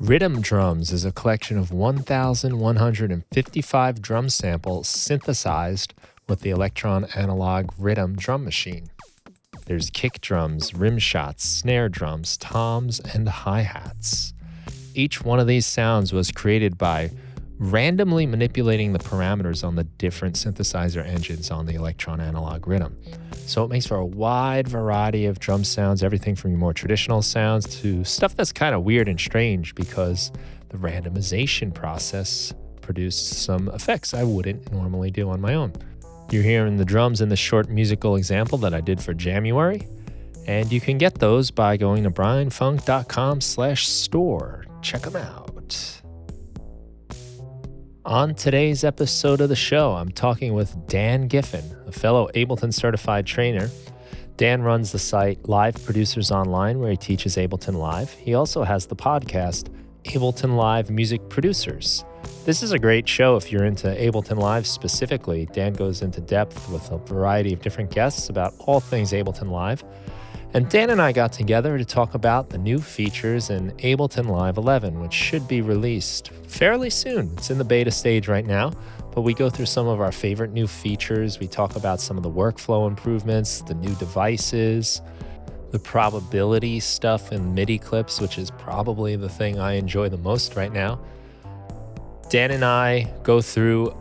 Rhythm Drums is a collection of 1,155 drum samples synthesized with the Electron Analog Rhythm Drum Machine. There's kick drums, rim shots, snare drums, toms, and hi-hats. Each one of these sounds was created by randomly manipulating the parameters on the different synthesizer engines on the Electron Analog Rhythm. So it makes for a wide variety of drum sounds, everything from your more traditional sounds to stuff that's kind of weird and strange because the randomization process produced some effects I wouldn't normally do on my own. You're hearing the drums in the short musical example that I did for January, and you can get those by going to brianfunk.com/store. Check them out. On today's episode of the show, I'm talking with Dan Giffin, a fellow Ableton Certified Trainer. Dan runs the site Live Producers Online, where he teaches Ableton Live. He also has the podcast Ableton Live Music Producers. This is a great show if you're into Ableton Live specifically. Dan goes into depth with a variety of different guests about all things Ableton Live. And Dan and I got together to talk about the new features in Ableton Live 11, which should be released fairly soon. It's in the beta stage right now, but we go through some of our favorite new features. We talk about some of the workflow improvements, the new devices, the probability stuff in MIDI clips, which is probably the thing I enjoy the most right now. Dan and I go through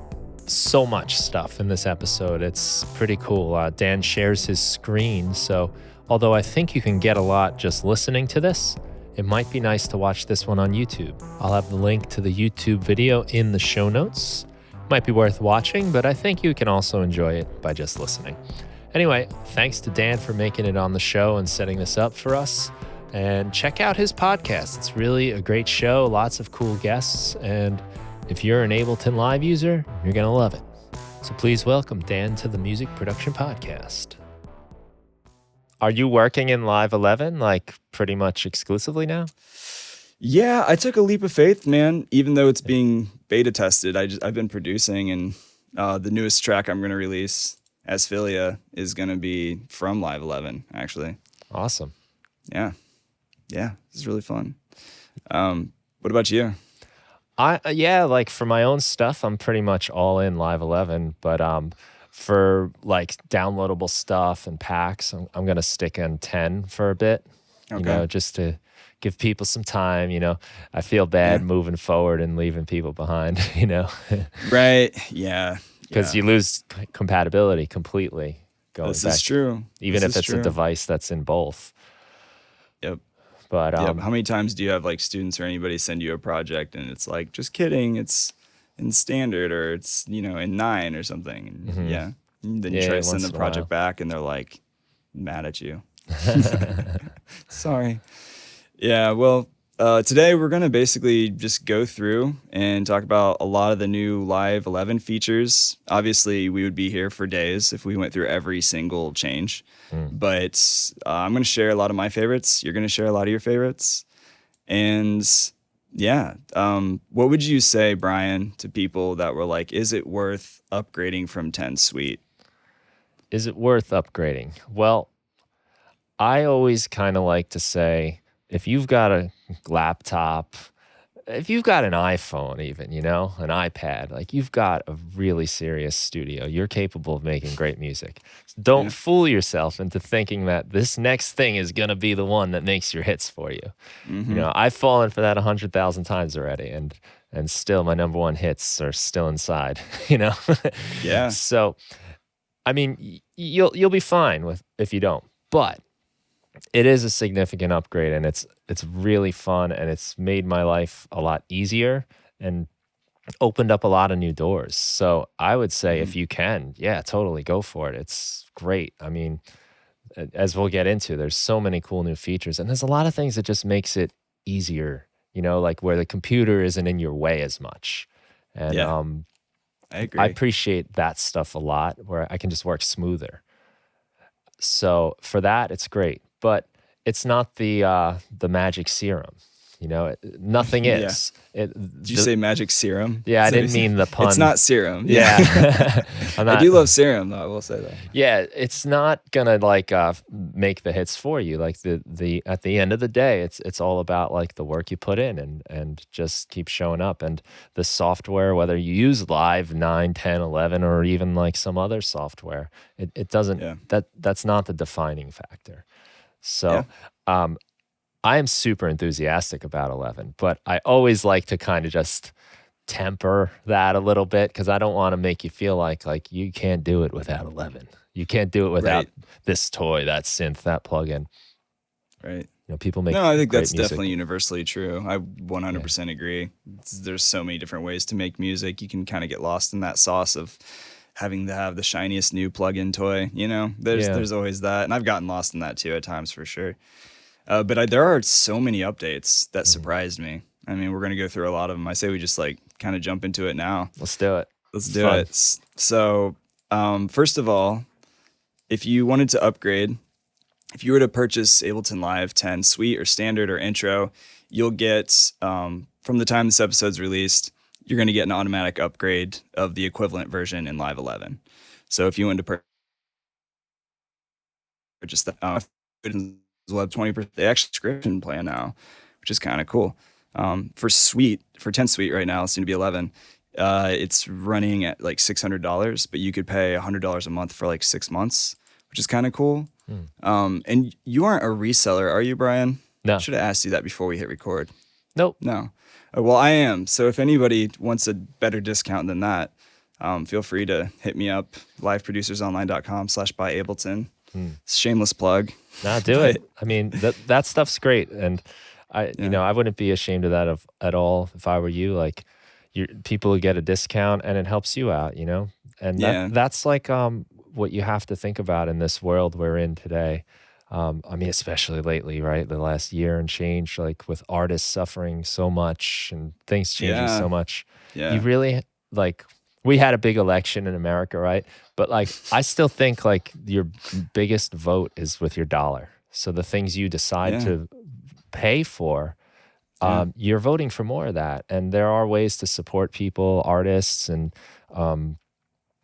so much stuff in this episode. It's pretty cool. Dan shares his screen, so although I think you can get a lot just listening to this, it might be nice to watch this one on YouTube. I'll have the link to the YouTube video in the show notes. Might be worth watching, but I think you can also enjoy it by just listening. Anyway, thanks to Dan for making it on the show and setting this up for us. And check out his podcast. It's really a great show, lots of cool guests, and if you're an Ableton Live user, you're going to love it. So please welcome Dan to the Music Production Podcast. Are you working in Live 11, like pretty much exclusively now? Yeah, I took a leap of faith, man. Even though it's being beta tested, I've been producing, and the newest track I'm going to release, Asphilia, is going to be from Live 11, actually. Awesome. Yeah, this is really fun. What about you? Like for my own stuff, I'm pretty much all in Live 11, but for like downloadable stuff and packs, I'm going to stick in 10 for a bit, just to give people some time, I feel bad moving forward and leaving people behind, Right. Yeah. Because you lose compatibility completely going this back. Is true. Even if it's a device that's in both. Yep. But how many times do you have like students or anybody send you a project and it's like, just kidding, it's in standard, or it's, in 9 or something. And And then you try to send the project back and they're like mad at you. Sorry. Yeah, well, today we're going to basically just go through and talk about a lot of the new Live 11 features. Obviously, we would be here for days if we went through every single change. But I'm going to share a lot of my favorites. You're going to share a lot of your favorites. And what would you say, Brian, to people that were like, is it worth upgrading from 10 Suite? Is it worth upgrading? Well, I always kind of like to say, if you've got a laptop, if you've got an iPhone even, an iPad, like you've got a really serious studio, you're capable of making great music. Don't fool yourself into thinking that this next thing is going to be the one that makes your hits for you. I've fallen for that 100,000 times already, and still my number one hits are still inside, Yeah. So, I mean, you'll be fine if you don't, but it is a significant upgrade, and it's really fun, and it's made my life a lot easier and opened up a lot of new doors. So I would say if you can, totally go for it. It's great. I mean, as we'll get into, there's so many cool new features, and there's a lot of things that just makes it easier, like where the computer isn't in your way as much. And I agree. I appreciate that stuff a lot, where I can just work smoother. So for that, it's great. But it's not the magic serum. Nothing Yeah. is. Did you say magic serum? Yeah, I didn't mean the pun. It's not serum. Yeah. I do love serum though, I will say that. Yeah, it's not gonna like make the hits for you. Like the at the end of the day, it's all about like the work you put in and just keep showing up. And the software, whether you use Live 9, 10, 11, or even like some other software, it doesn't that's not the defining factor. So I am super enthusiastic about 11, but I always like to kind of just temper that a little bit because I don't want to make you feel like you can't do it without 11. You can't do it without this toy, that synth, that plugin. Right. People make I think great that's music. definitely universally true. I 100% agree. There's so many different ways to make music. You can kind of get lost in that sauce of having to have the shiniest new plug-in toy. There's always that, and I've gotten lost in that too at times for sure. But there are so many updates that surprised me. I mean, we're going to go through a lot of them. I say we just like kind of jump into it now. Let's do it. Let's do it. So, first of all, if you wanted to upgrade, if you were to purchase Ableton Live 10 Suite or Standard or Intro, you'll get, from the time this episode's released, you're going to get an automatic upgrade of the equivalent version in Live 11. So if you wanted to purchase that, we'll have 20% the extra subscription plan now, which is kind of cool. For 10 Suite right now, soon to be 11, it's running at like $600, but you could pay $100 a month for like 6 months, which is kind of cool. And you aren't a reseller, are you, Brian? No. I should have asked you that before we hit record. Nope. No. Well, I am. So if anybody wants a better discount than that, feel free to hit me up, liveproducersonline.com/buy Ableton. Shameless plug. Nah, do it. I mean, that stuff's great. And I wouldn't be ashamed of that at all if I were you. Like, people get a discount and it helps you out, And that's like what you have to think about in this world we're in today. I mean, especially lately, right? The last year and change, like with artists suffering so much and things changing so much. Yeah. You really, we had a big election in America, right? But I still think your biggest vote is with your dollar. So the things you decide to pay for, you're voting for more of that. And there are ways to support people, artists, and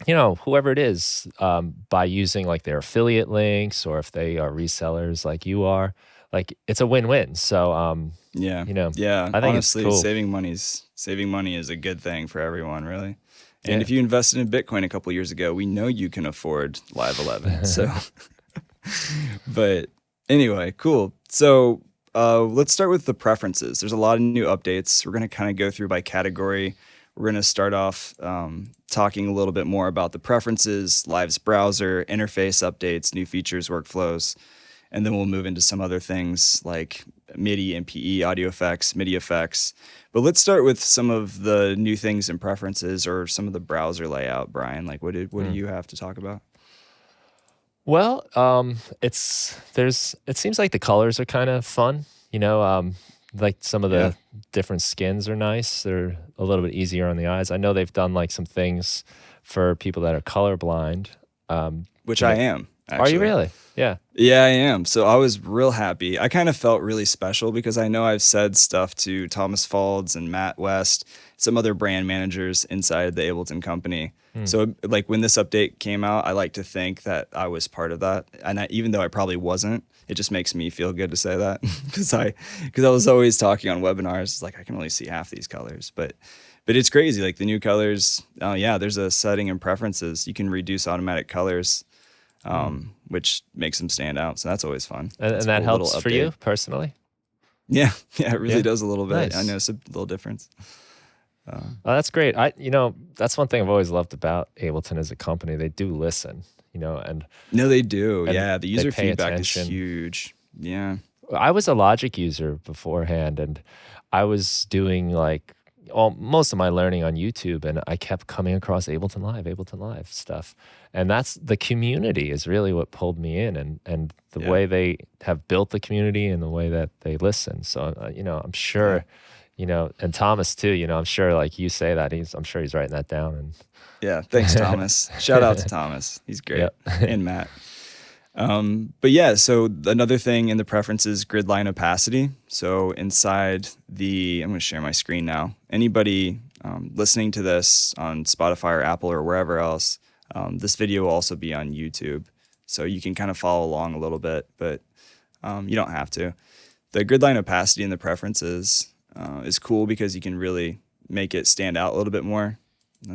whoever it is, by using their affiliate links, or if they are resellers like you are, it's a win-win. So I think honestly, it's cool. saving money is a good thing for everyone, really. And if you invested in Bitcoin a couple years ago, we know you can afford Live 11. So, but anyway, cool. So let's start with the preferences. There's a lot of new updates. We're going to kind of go through by category. We're going to start off talking a little bit more about the preferences, Live's browser, interface updates, new features, workflows, and then we'll move into some other things like MIDI, MPE, audio effects, MIDI effects. But let's start with some of the new things and preferences, or some of the browser layout, Brian. What do you have to talk about? Well, it seems like the colors are kind of fun, some of the different skins are nice. They're a little bit easier on the eyes. I know they've done some things for people that are colorblind. Which I am, actually. Are you really? Yeah. Yeah, I am. So I was real happy. I kind of felt really special because I know I've said stuff to Thomas Falds and Matt West, some other brand managers inside the Ableton company. So when this update came out, I like to think that I was part of that. And even though I probably wasn't, it just makes me feel good to say that because I was always talking on webinars. I can only see half these colors, but it's crazy. The new colors. Oh yeah, there's a setting in preferences. You can reduce automatic colors, which makes them stand out. So that's always fun. And that helps for you personally? Yeah, it really does a little bit. Nice. I notice a little difference. That's great. That's one thing I've always loved about Ableton as a company. They do listen, and no, they do. Yeah, the user pay feedback attention. is huge. Yeah, I was a Logic user beforehand, and I was doing most of my learning on YouTube, and I kept coming across Ableton Live stuff. And that's the community is really what pulled me in, and the way they have built the community and the way that they listen. So, I'm sure, and Thomas too, I'm sure you say that, I'm sure he's writing that down. And yeah, thanks, Thomas. Shout out to Thomas. He's great. Yep. And Matt. But yeah, so another thing in the preferences, Gridline Opacity. So inside I'm going to share my screen now. Anybody listening to this on Spotify or Apple or wherever else, this video will also be on YouTube. So you can kind of follow along a little bit, but you don't have to. The Gridline Opacity in the preferences is cool because you can really make it stand out a little bit more,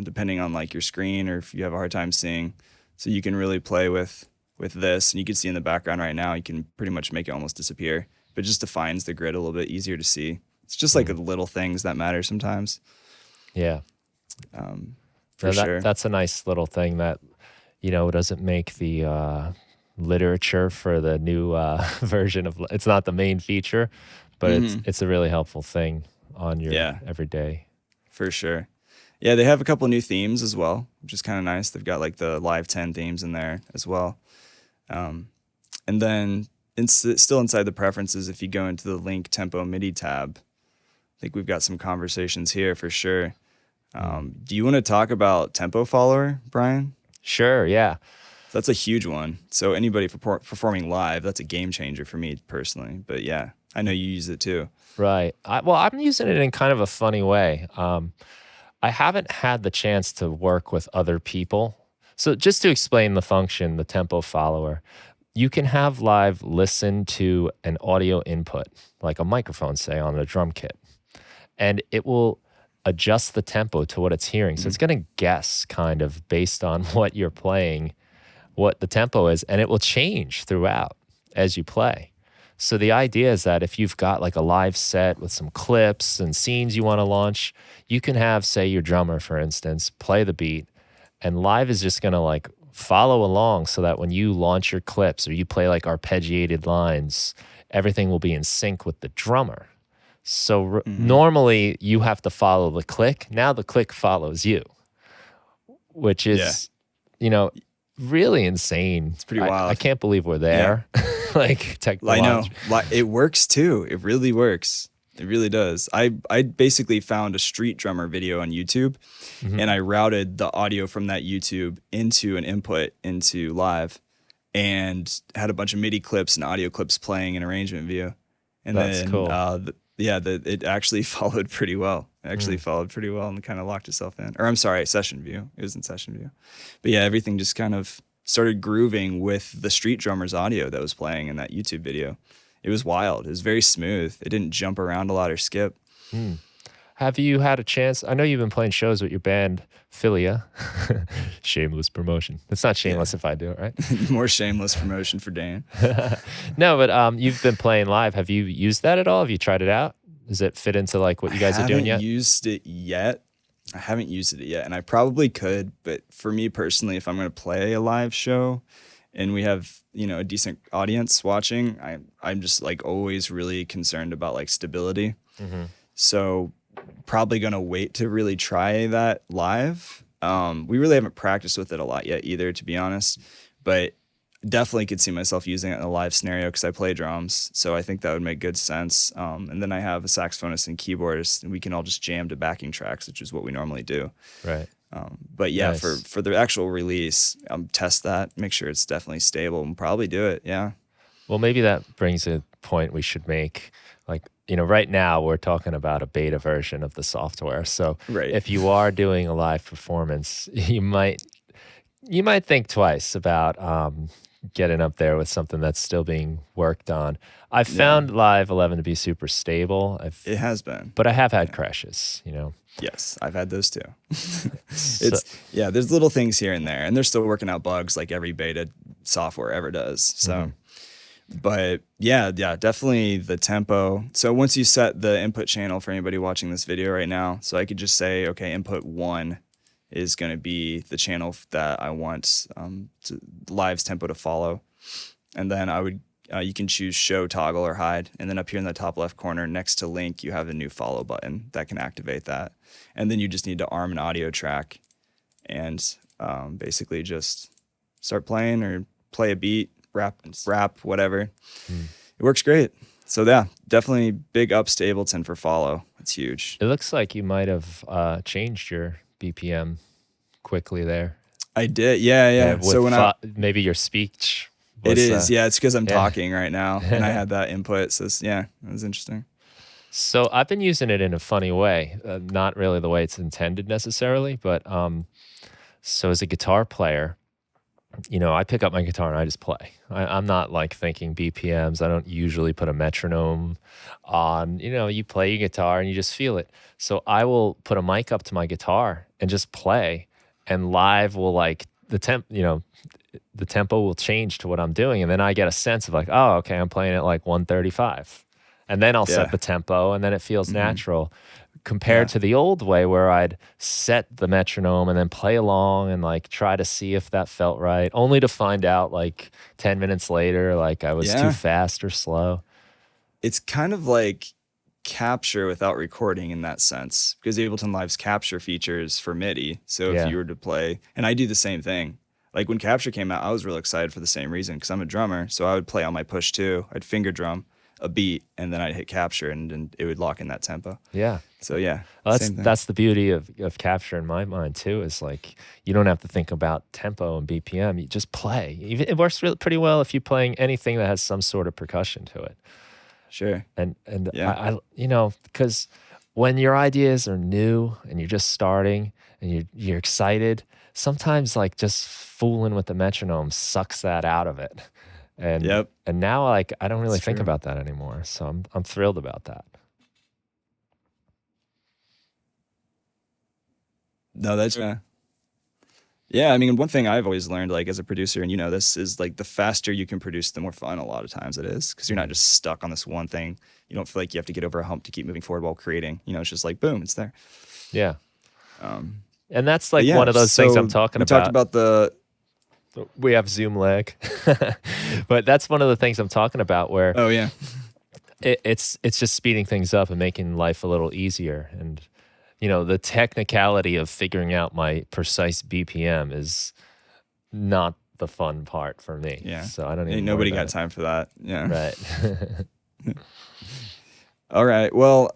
depending on like your screen or if you have a hard time seeing. So you can really play with this, and you can see in the background right now, you can pretty much make it almost disappear, but it just defines the grid a little bit easier to see. It's just like the little things that matter sometimes. Yeah. For sure. That's a nice little thing that, doesn't make the literature for the new version of, it's not the main feature, but it's a really helpful thing on your everyday. For sure. Yeah, they have a couple new themes as well, which is kind of nice. They've got like the Live 10 themes in there as well. And then still inside the preferences, if you go into the link tempo MIDI tab, I think we've got some conversations here for sure. Do you want to talk about tempo follower, Brian? Sure, yeah. That's a huge one. So anybody performing live, that's a game changer for me personally. But yeah, I know you use it too. Right. I'm using it in kind of a funny way. I haven't had the chance to work with other people. So just to explain the function, the tempo follower, you can have Live listen to an audio input, like a microphone, say, on a drum kit, and it will adjust the tempo to what it's hearing. So it's going to guess kind of based on what you're playing, what the tempo is, and it will change throughout as you play. So the idea is that if you've got like a live set with some clips and scenes you want to launch, you can have, say, your drummer, for instance, play the beat, and Live is just going to like follow along so that when you launch your clips or you play like arpeggiated lines, everything will be in sync with the drummer. So normally you have to follow the click. Now the click follows you, which is, really insane. It's pretty wild. I can't believe we're there. Yeah. Like technology. I know. It works too. It really works. It really does. I basically found a street drummer video on YouTube, and I routed the audio from that YouTube into an input into Live, and had a bunch of MIDI clips and audio clips playing in arrangement view. And that's cool. It actually followed pretty well. And kind of locked itself in. Or I'm sorry, session view. It was in session view. But yeah, everything just kind of started grooving with the street drummer's audio that was playing in that YouTube video. It was wild. It was very smooth. It didn't jump around a lot or skip. Have you had a chance? I know you've been playing shows with your band, Philia. Shameless promotion. It's not shameless if I do it, right? More shameless promotion for Dan. No, but you've been playing live. Have you used that at all? Have you tried it out? Does it fit into like what you guys are doing yet? I haven't used it yet, and I probably could. But for me personally, if I'm going to play a live show and we have, a decent audience watching, I'm just like always really concerned about like stability. So probably going to wait to really try that live. We really haven't practiced with it a lot yet either, to be honest, but definitely could see myself using it in a live scenario because I play drums. So I think that would make good sense. And then I have a saxophonist and keyboardist, and we can all just jam to backing tracks, which is what we normally do. Right. But yeah, Nice. for the actual release, test that, make sure it's definitely stable, and probably do it. Yeah. Well, maybe that brings a point we should make. Like, right now we're talking about a beta version of the software. So if you are doing a live performance, you might think twice about getting up there with something that's still being worked on. I've found Live 11 to be super stable. It has been. But I have had crashes, Yes, I've had those too. There's little things here and there, and they're still working out bugs like every beta software ever does. So, but yeah, definitely the tempo. So once you set the input channel for anybody watching this video right now, so I could just say, okay, input 1 is going to be the channel that I want Live's tempo to follow. And then you can choose show, toggle, or hide. And then up here in the top left corner next to link, you have a new follow button that can activate that. And then you just need to arm an audio track and basically just start playing or play a beat, rap, whatever. It works great. So yeah, definitely big ups to Ableton for follow. It's huge. It looks like you might have changed your BPM quickly there. I did, yeah. So when maybe your speech It Was is. Yeah, it's because I'm yeah. talking right now, and I had that input. So yeah, it was interesting. So I've been using it in a funny way, not really the way it's intended necessarily, but so as a guitar player, I pick up my guitar and I just play. I'm not like thinking BPMs. I don't usually put a metronome on. You play your guitar and you just feel it. So I will put a mic up to my guitar and just play, and live will like the tempo will change to what I'm doing, and then I get a sense of like, oh, okay, I'm playing at like 135, and then I'll set Yeah. the tempo, and then it feels natural. Compared Yeah. to the old way where I'd set the metronome and then play along and like try to see if that felt right, only to find out like 10 minutes later, like I was too Yeah. fast or slow. It's kind of like capture without recording in that sense, because Ableton Live's capture features for MIDI. So if Yeah. you were to play, and I do the same thing. Like when capture came out, I was real excited for the same reason, because I'm a drummer. So I would play on my push two. I'd finger drum a beat, and then I'd hit capture, and it would lock in that tempo. Yeah. So yeah, Well, same thing. that's the beauty of capture in my mind too, is like you don't have to think about tempo and BPM. You just play. It works pretty well if you're playing anything that has some sort of percussion to it. Sure. And Yeah. because when your ideas are new and you're just starting and you're excited, sometimes like just fooling with the metronome sucks that out of it. And Yep. and now like I don't really It's think true. about that anymore. So I'm thrilled about that. No, that's yeah. I mean, one thing I've always learned, like as a producer, and this is like the faster you can produce, the more fun a lot of times it is, because you're not just stuck on this one thing. You don't feel like you have to get over a hump to keep moving forward while creating. It's just like boom, it's there. Yeah. Um, And that's but like yeah, one of those things I'm so talking we talked about. about the We have Zoom lag. But that's one of the things I'm talking about where oh yeah, it's just speeding things up and making life a little easier. And the technicality of figuring out my precise BPM is not the fun part for me. yeah. So I don't Ain't even worry nobody about got it. time for that. Yeah. Right. All right. Well,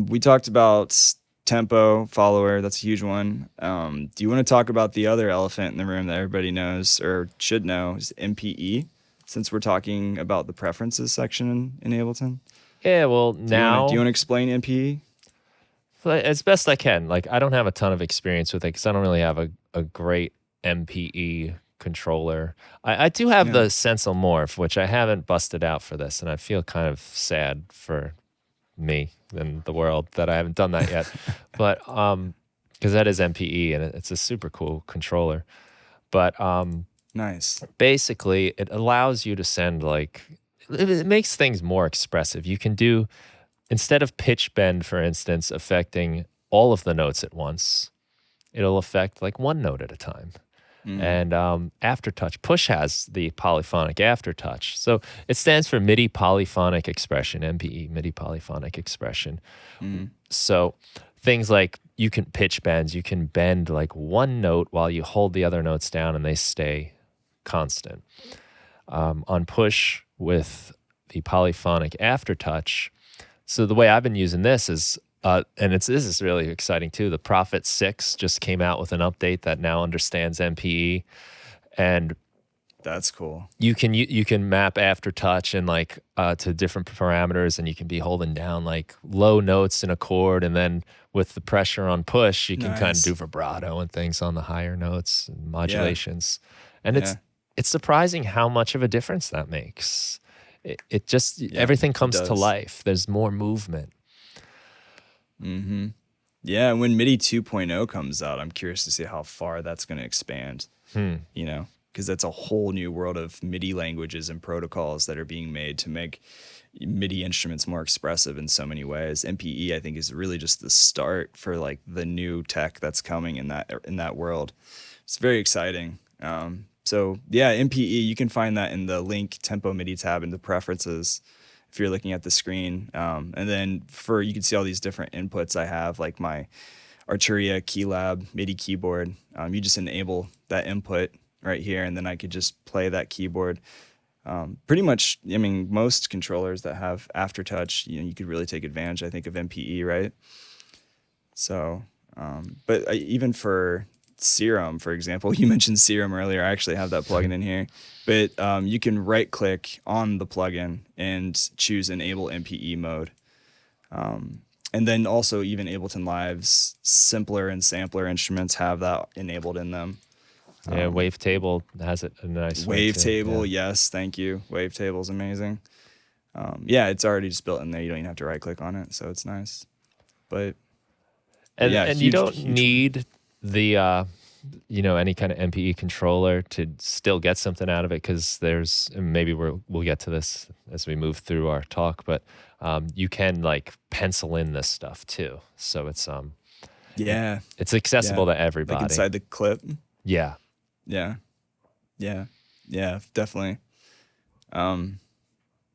we talked about tempo, follower. That's a huge one. Do you want to talk about the other elephant in the room that everybody knows or should know, is MPE? Since we're talking about the preferences section in Ableton, Yeah, well, do you want now to explain MPE? as best I can. Like I don't have a ton of experience with it because I don't really have a great MPE controller. I do have Yeah. the Sensel Morph, which I haven't busted out for this, and I feel kind of sad for me and the world that I haven't done that yet. But because that is MPE and it's a super cool controller. But Nice. basically it allows you to send like it makes things more expressive. You can do, instead of pitch bend, for instance, affecting all of the notes at once, it'll affect like one note at a time. And Aftertouch, Push has the Polyphonic Aftertouch. So it stands for MIDI Polyphonic Expression, MPE, MIDI Polyphonic Expression. So things like you can pitch bends, you can bend like one note while you hold the other notes down and they stay constant. On Push with the Polyphonic Aftertouch, so the way I've been using this is, and this is really exciting too. The Prophet 6 just came out with an update that now understands MPE, and That's cool. you can map Aftertouch and like to different parameters, and you can be holding down like low notes in a chord, and then with the pressure on Push, you can kind of Nice. do vibrato and things on the higher notes and modulations, and Yeah. it's surprising how much of a difference that makes. It just everything comes to does. life. There's more movement. Yeah, when MIDI 2.0 comes out, I'm curious to see how far that's going to expand. Because that's a whole new world of MIDI languages and protocols that are being made to make MIDI instruments more expressive in so many ways. MPE, I think, is really just the start for like the new tech that's coming in that world. It's very exciting. So yeah, MPE, you can find that in the link Tempo MIDI tab in the preferences if you're looking at the screen. And then you can see all these different inputs I have, like my Arturia Keylab MIDI keyboard. You just enable that input right here, and then I could just play that keyboard. Pretty much, I mean, most controllers that have Aftertouch, you could really take advantage, I think, of MPE, right? So, but even for Serum, for example. You mentioned Serum earlier. I actually have that plugin in here. But you can right click on the plugin and choose enable MPE mode. And then also even Ableton Live's simpler and sampler instruments have that enabled in them. Yeah, Wavetable has it a nice way too. Wavetable, yes, thank you. Wavetable is amazing. Yeah, it's already just built in there. You don't even have to right click on it, so it's nice. But yeah, and huge, you don't huge need the any kind of MPE controller to still get something out of it, because there's, and maybe we'll get to this as we move through our talk, but you can like pencil in this stuff too, so it's it's accessible to everybody, like inside the clip. Yeah, Definitely.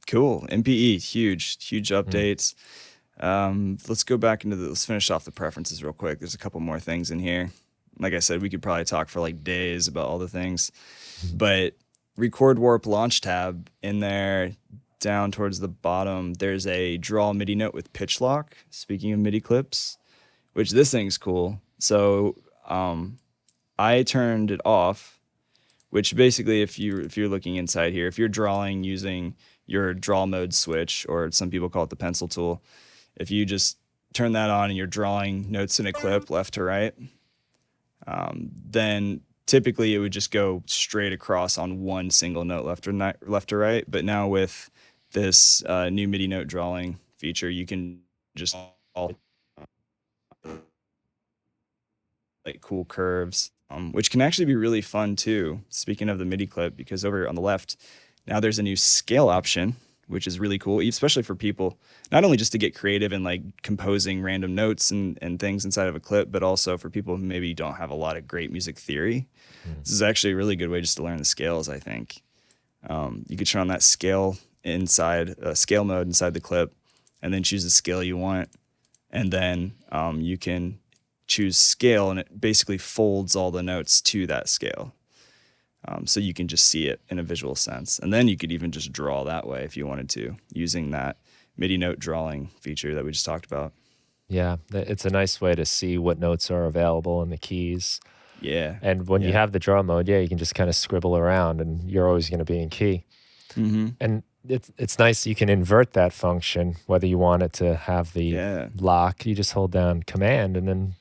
Cool. MPE, huge updates. Let's go back into let's finish off the preferences real quick. There's a couple more things in here. Like I said, we could probably talk for like days about all the things, but Record Warp Launch tab in there, down towards the bottom, there's a draw MIDI note with pitch lock. Speaking of MIDI clips, which this thing's cool. So I turned it off, which basically, if you're looking inside here, if you're drawing using your draw mode switch, or some people call it the pencil tool, if you just turn that on and you're drawing notes in a clip left to right, then typically it would just go straight across on one single note left to right. But now with this new MIDI note drawing feature, you can just like cool curves, which can actually be really fun too. Speaking of the MIDI clip, because over on the left, now there's a new scale option, which is really cool, especially for people, not only just to get creative and like composing random notes and things inside of a clip, but also for people who maybe don't have a lot of great music theory. This is actually a really good way just to learn the scales, I think. You could turn on that scale scale mode inside the clip, and then choose the scale you want. And then you can choose scale, and it basically folds all the notes to that scale. So you can just see it in a visual sense. And then you could even just draw that way if you wanted to, using that MIDI note drawing feature that we just talked about. Yeah, it's a nice way to see what notes are available in the keys. Yeah. And when you have the draw mode, you can just kind of scribble around and you're always going to be in key. Mm-hmm. And it's nice you can invert that function, whether you want it to have the lock. You just hold down Command, and then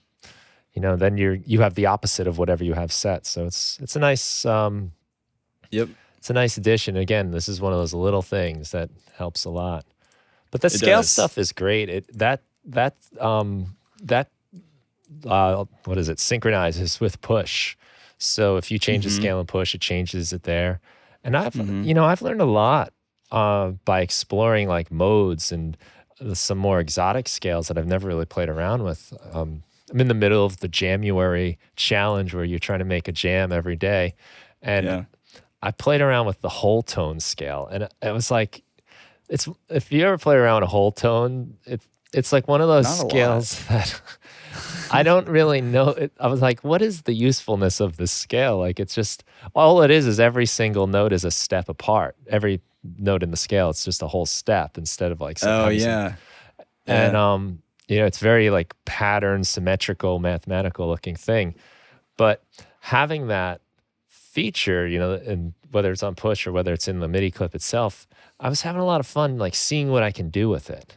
then you have the opposite of whatever you have set. So it's a nice it's a nice addition. Again, this is one of those little things that helps a lot. But the scale stuff is great. What is it? Synchronizes with push. So if you change the scale and push, it changes it there. And I've learned a lot by exploring like modes and some more exotic scales that I've never really played around with. I'm in the middle of the January challenge where you're trying to make a jam every day. And I played around with the whole tone scale. And it was like, if you ever play around with a whole tone, it's like one of those scales that I don't really know. I was like, what is the usefulness of this scale? Like, it's just, all it is every single note is a step apart. Every note in the scale, it's just a whole step instead of like and it's very like pattern, symmetrical, mathematical looking thing. But having that feature, and whether it's on push or whether it's in the MIDI clip itself, I was having a lot of fun, like seeing what I can do with it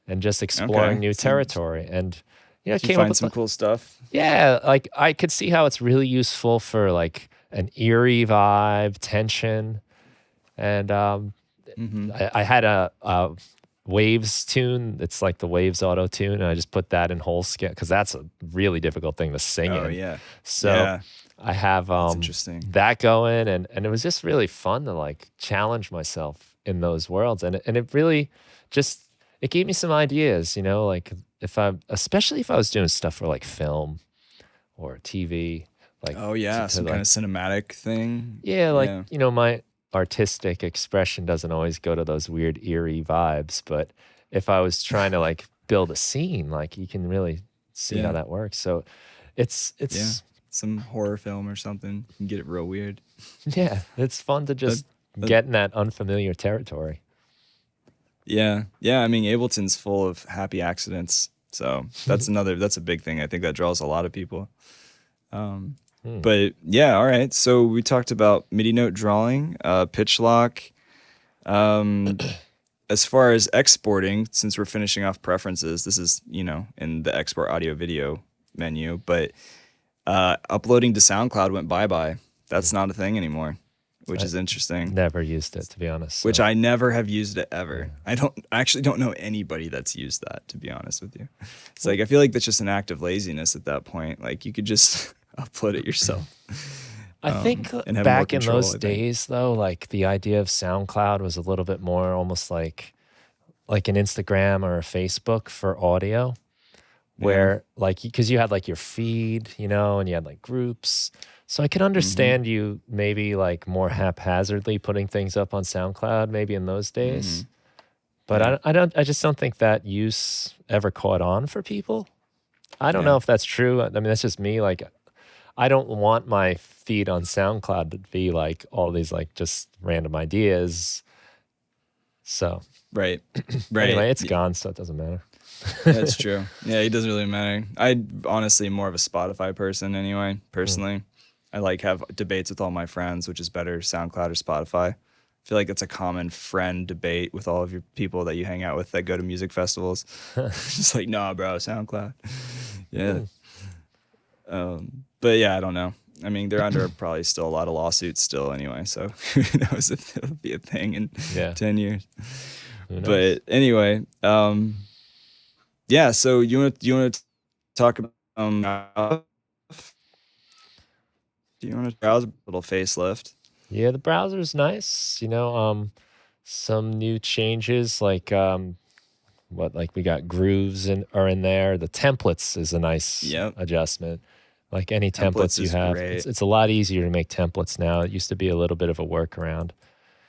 and just exploring new territory. And, it came up with some cool stuff. Yeah. Like I could see how it's really useful for like an eerie vibe, tension. And I had a Waves tune. It's like the Waves auto tune, and I just put that in whole scale because that's a really difficult thing to sing in. So I have that going, and it was just really fun to like challenge myself in those worlds, and it really just it gave me some ideas, like especially if I was doing stuff for like film or TV, like some kind of cinematic thing. My artistic expression doesn't always go to those weird eerie vibes, but if I was trying to like build a scene, like you can really see how that works. So it's some horror film or something, you can get it real weird. Yeah, it's fun to just get in that unfamiliar territory. I mean, Ableton's full of happy accidents, so that's a big thing. I think that draws a lot of people. But yeah, all right. So we talked about MIDI note drawing, pitch lock. As far as exporting, since we're finishing off preferences, this is, in the export audio video menu, but uploading to SoundCloud went bye-bye. That's not a thing anymore, which is interesting. Never used it, to be honest. Which I never have used it ever. I actually don't know anybody that's used that, to be honest with you. It's like, I feel like that's just an act of laziness at that point. Like, you could just upload it yourself. I think back in those days, though, like the idea of SoundCloud was a little bit more almost like an Instagram or a Facebook for audio, where like, because you had like your feed, and you had like groups. So I could understand you maybe like more haphazardly putting things up on SoundCloud maybe in those days. But I just don't think that use ever caught on for people. I don't know if that's true. I mean, that's just me. Like, I don't want my feed on SoundCloud to be like all these like just random ideas. So right. Anyway, it's gone, so it doesn't matter. That's true. Yeah, it doesn't really matter. I honestly more of a Spotify person anyway, personally. I like have debates with all my friends, which is better, SoundCloud or Spotify. I feel like it's a common friend debate with all of your people that you hang out with that go to music festivals. Just like, nah, bro, SoundCloud. Yeah. But yeah, I don't know. I mean, they're under probably still a lot of lawsuits still anyway, so who knows if it'll be a thing in 10 years. But anyway, yeah, so you want to talk about do you want to browse a little facelift? Yeah, the browser's nice. Some new changes like we got grooves are in there. The templates is a nice adjustment. Like any templates you have, it's a lot easier to make templates now. It used to be a little bit of a workaround.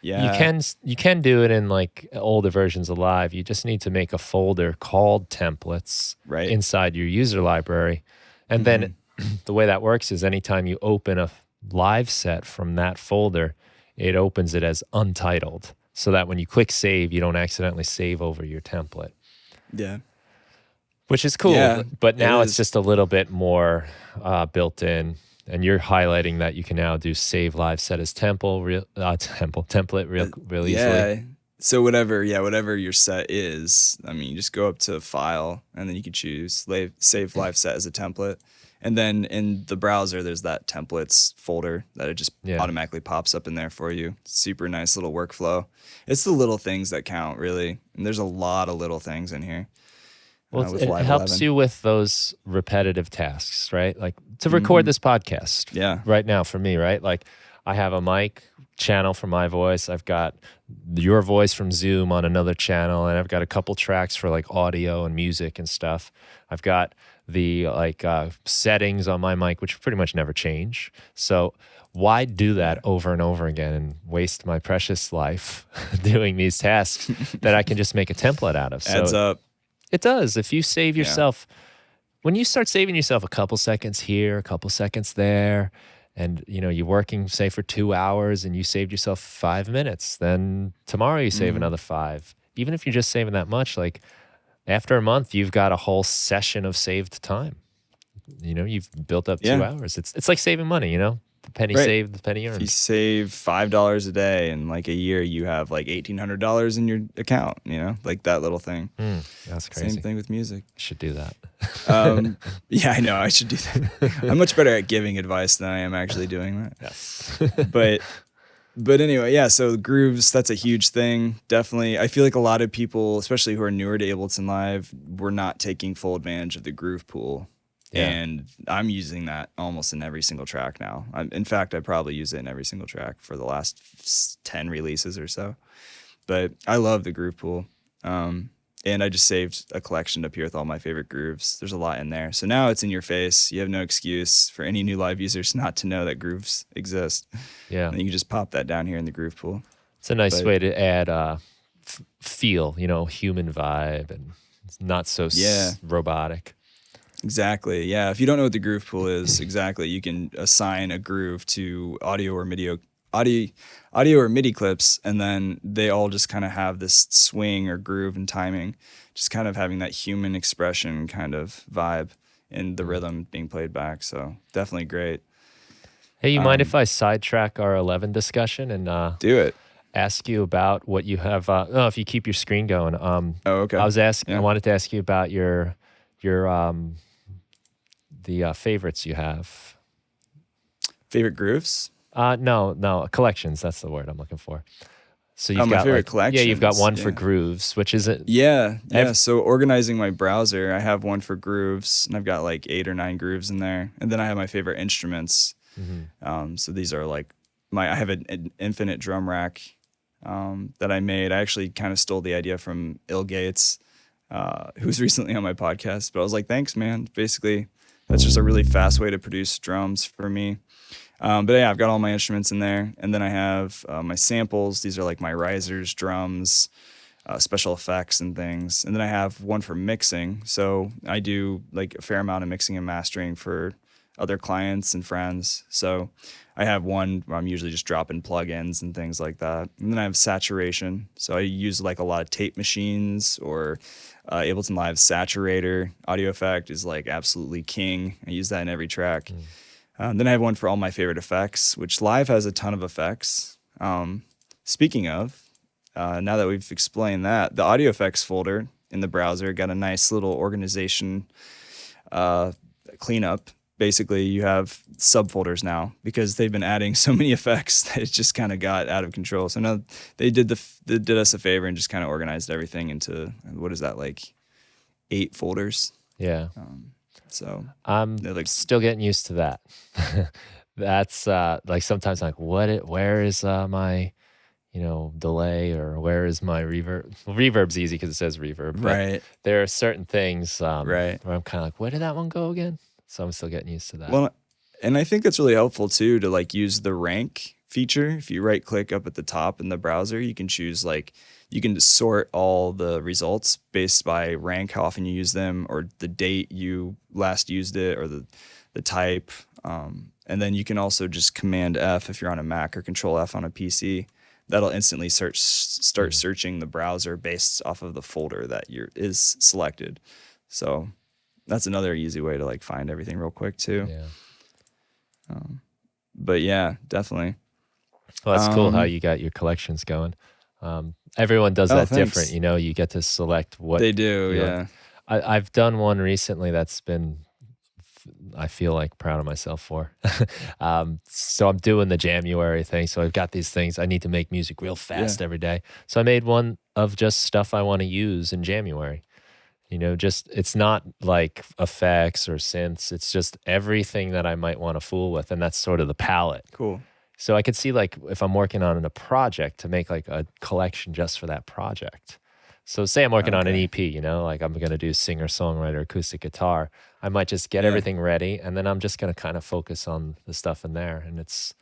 Yeah, you can do it in like older versions of Live. You just need to make a folder called templates inside your user library, and then the way that works is anytime you open a live set from that folder, it opens it as untitled, so that when you click save, you don't accidentally save over your template. Yeah. Which is cool, but now it's just a little bit more built in, and you're highlighting that you can now do save live set as template real easily. Yeah. So whatever your set is, I mean, you just go up to File, and then you can choose Save Live Set as a template. And then in the browser, there's that templates folder that it just automatically pops up in there for you. Super nice little workflow. It's the little things that count, really. And there's a lot of little things in here. Well, it helps you with those repetitive tasks, right? Like to record this podcast right now for me, right? Like I have a mic channel for my voice. I've got your voice from Zoom on another channel, and I've got a couple tracks for like audio and music and stuff. I've got the settings on my mic, which pretty much never change. So why do that over and over again and waste my precious life doing these tasks that I can just make a template out of? So adds up. It does. If you save yourself, when you start saving yourself a couple seconds here, a couple seconds there, and you're working, say, for 2 hours and you saved yourself 5 minutes, then tomorrow you save another 5. Even if you're just saving that much, like after a month, you've got a whole session of saved time. You've built up 2 hours. It's like saving money, the penny saved, the penny earned. If you save $5 a day in like a year, you have like $1,800 in your account, like that little thing. That's crazy. Same thing with music. Should do that. Yeah, I know. I should do that. I'm much better at giving advice than I am actually doing that. Yes. But anyway, yeah, so grooves, that's a huge thing. Definitely. I feel like a lot of people, especially who are newer to Ableton Live, were not taking full advantage of the groove pool. Yeah. And I'm using that almost in every single track now. In fact, I probably use it in every single track for the last 10 releases or so. But I love the groove pool. And I just saved a collection up here with all my favorite grooves. There's a lot in there. So now it's in your face. You have no excuse for any new live users not to know that grooves exist. Yeah. And you can just pop that down here in the groove pool. It's a nice way to add feel, human vibe, and it's not so robotic. Exactly. Yeah. If you don't know what the groove pool is, you can assign a groove to audio or MIDI clips, and then they all just kind of have this swing or groove and timing, just kind of having that human expression kind of vibe in the rhythm being played back. So definitely great. Hey, you mind if I sidetrack our 11 discussion and Do it. ask you about what you have? If you keep your screen going. Oh, okay. I wanted to ask you about your the favorites you have. Favorite grooves? No, collections. That's the word I'm looking for. So you've My got favorite collections. you've got one for grooves, which isn't. Yeah. So organizing my browser, I have one for grooves, and I've got like 8 or 9 grooves in there, and then I have my favorite instruments. So these are like I have an infinite drum rack that I made. I actually kind of stole the idea from Il Gates, who's recently on my podcast. But I was like, thanks, man. Basically, that's just a really fast way to produce drums for me. But yeah, I've got all my instruments in there. And then I have my samples. These are like my risers, drums, special effects and things. And then I have one for mixing. So I do like a fair amount of mixing and mastering for other clients and friends. So I have one where I'm usually just dropping plugins and things like that. And then I have saturation. So I use like a lot of tape machines or Ableton Live Saturator. Audio effect is like absolutely king. I use that in every track. Then I have one for all my favorite effects, which Live has a ton of effects. Speaking of, now that we've explained that, the audio effects folder in the browser got a nice little organization cleanup. Basically, you have subfolders now because they've been adding so many effects that it just kind of got out of control. So now they did us a favor and just kind of organized everything into, what is that, like 8 folders? Yeah. So I'm still getting used to that. That's like sometimes I'm like, where is my, delay, or where is my reverb? Well, reverb's easy because it says reverb, but right. there are certain things Right. where I'm kind of like, where did that one go again? So I'm still getting used to that. Well, and I think it's really helpful too to like use the rank feature. If you right click up at the top in the browser, you can choose you can sort all the results based by rank, how often you use them, or the date you last used it, or the type. And then you can also just Command F if you're on a Mac, or Control F on a PC. That'll instantly start searching the browser based off of the folder that is selected. So that's another easy way to like find everything real quick too. Yeah. But yeah, definitely. Well, that's cool how you got your collections going. Everyone does that thanks. different. You get to select what they do. Yeah. I've done one recently that's been, I feel like, proud of myself for. So I'm doing the January thing. So I've got these things. I need to make music real fast every day. So I made one of just stuff I want to use in January. It's not like effects or synths. It's just everything that I might want to fool with. And that's sort of the palette. Cool. So I could see, like, if I'm working on a project, to make like a collection just for that project. So say I'm working on an EP, like I'm going to do singer, songwriter, acoustic guitar. I might just get everything ready, and then I'm just going to kind of focus on the stuff in there. And it's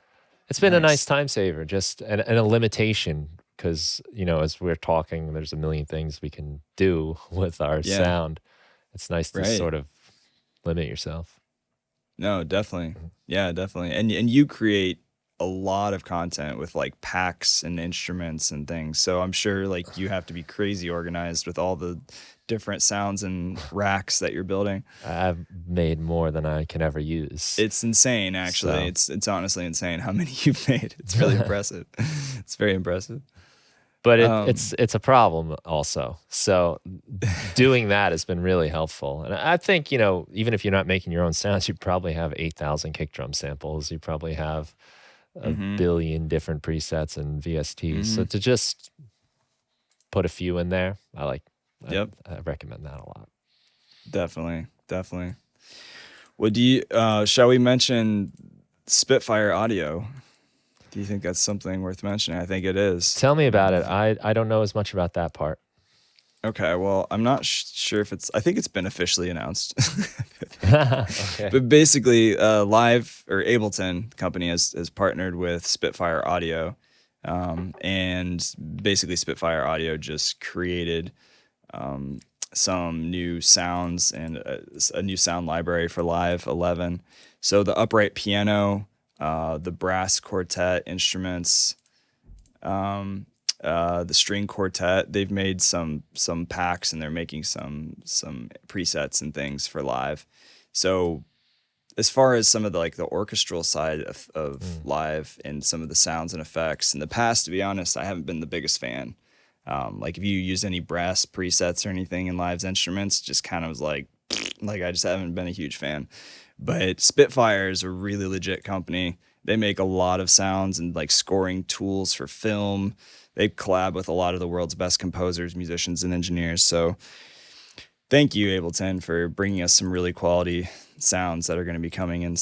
been a nice time saver, just and a limitation. Because, as we're talking, there's a million things we can do with our sound. It's nice to sort of limit yourself. No, definitely. Yeah, definitely. And you create a lot of content with like packs and instruments and things. So I'm sure like you have to be crazy organized with all the different sounds and racks that you're building. I've made more than I can ever use. It's insane, actually. So. It's honestly insane how many you've made. It's really impressive. It's very impressive. But it's a problem also. So doing that has been really helpful. And I think, even if you're not making your own sounds, you probably have 8,000 kick drum samples. You probably have a billion different presets and VSTs. So to just put a few in there, I recommend that a lot. Definitely. Well, shall we mention Spitfire audio? Do you think that's something worth mentioning? I think it is. Tell me about it. I don't know as much about that part. Okay, well, I'm not sure if I think it's been officially announced. Okay. But basically, Live, or Ableton company has partnered with Spitfire Audio. And basically Spitfire Audio just created some new sounds and a new sound library for Live 11. So the upright piano, the brass quartet instruments, the string quartet, they've made some packs, and they're making some presets and things for Live. So as far as some of the like the orchestral side of live and some of the sounds and effects in the past, to be honest, I haven't been the biggest fan. Like if you use any brass presets or anything in Live's instruments, just kind of was like I just haven't been a huge fan. But Spitfire is a really legit company. They make a lot of sounds and like scoring tools for film. They collab with a lot of the world's best composers, musicians, and engineers. So thank you, Ableton, for bringing us some really quality sounds that are going to be coming in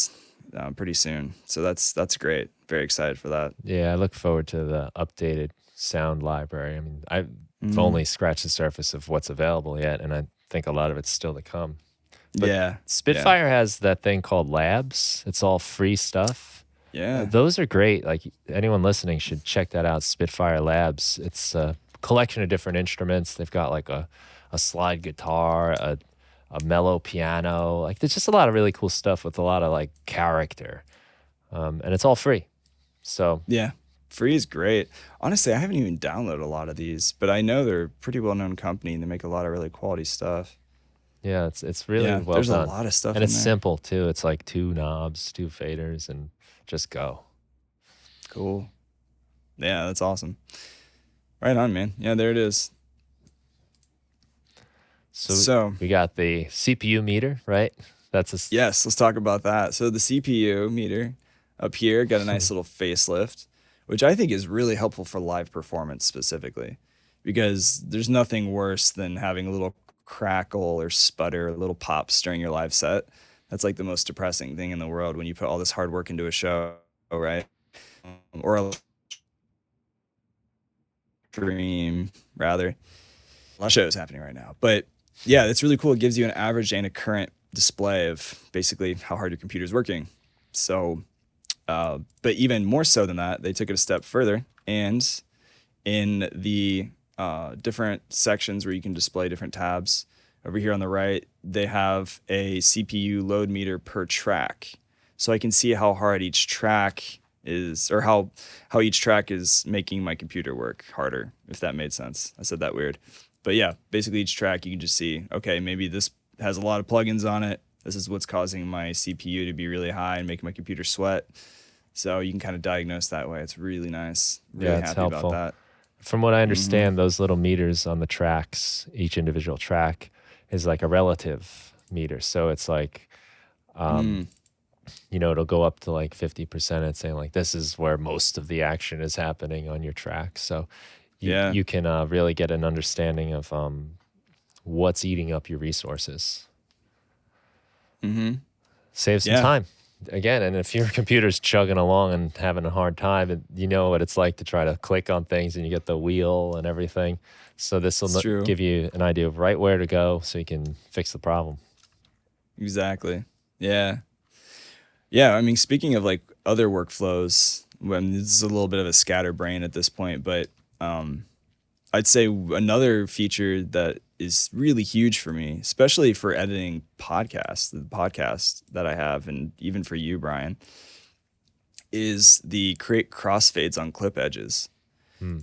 pretty soon. So that's great. Very excited for that. Yeah, I look forward to the updated sound library. I mean, I've only scratched the surface of what's available yet, and I think a lot of it's still to come. But yeah. Spitfire has that thing called Labs. It's all free stuff. Yeah. Those are great. Like anyone listening should check that out, Spitfire Labs. It's a collection of different instruments. They've got like a slide guitar, a mellow piano. Like there's just a lot of really cool stuff with a lot of like character. And it's all free. So yeah, free is great. Honestly, I haven't even downloaded a lot of these, but I know they're a pretty well-known company and they make a lot of really quality stuff. yeah, it's really well there's done. a lot of stuff And in it's there. simple too. It's like 2 knobs, 2 faders, and just go. Cool. Yeah, that's awesome. Right on, man. Yeah, there it is. So we got the CPU meter, right? Yes, let's talk about that. So the CPU meter up here got a nice little facelift, which I think is really helpful for live performance specifically, because there's nothing worse than having a little crackle or sputter, a little pops during your live set. That's like the most depressing thing in the world when you put all this hard work into a show, right? Or a stream, rather. A lot of shows happening right now. But yeah, it's really cool. It gives you an average and a current display of basically how hard your computer's working. So, but even more so than that, they took it a step further. And in the different sections where you can display different tabs, over here on the right, they have a CPU load meter per track. So I can see how hard each track is, or how each track is making my computer work harder, if that made sense. I said that weird. But yeah, basically each track you can just see, okay, maybe this has a lot of plugins on it. This is what's causing my CPU to be really high and making my computer sweat. So you can kind of diagnose that way. It's really nice. Really it's happy helpful. about that. From what I understand, those little meters on the tracks, each individual track is like a relative meter. So it's like, you know, it'll go up to like 50% and saying like, this is where most of the action is happening on your track. So you can really get an understanding of what's eating up your resources. Save some time. Again, and if your computer's chugging along and having a hard time, you know what it's like to try to click on things and you get the wheel and everything. So this will give you an idea of right where to go so you can fix the problem. Exactly. Yeah. Yeah, I mean, speaking of like other workflows, when this is a little bit of a scatterbrain at this point, but I'd say another feature that is really huge for me, especially for editing podcasts, the podcast that I have, and even for you, Brian, is the create crossfades on clip edges.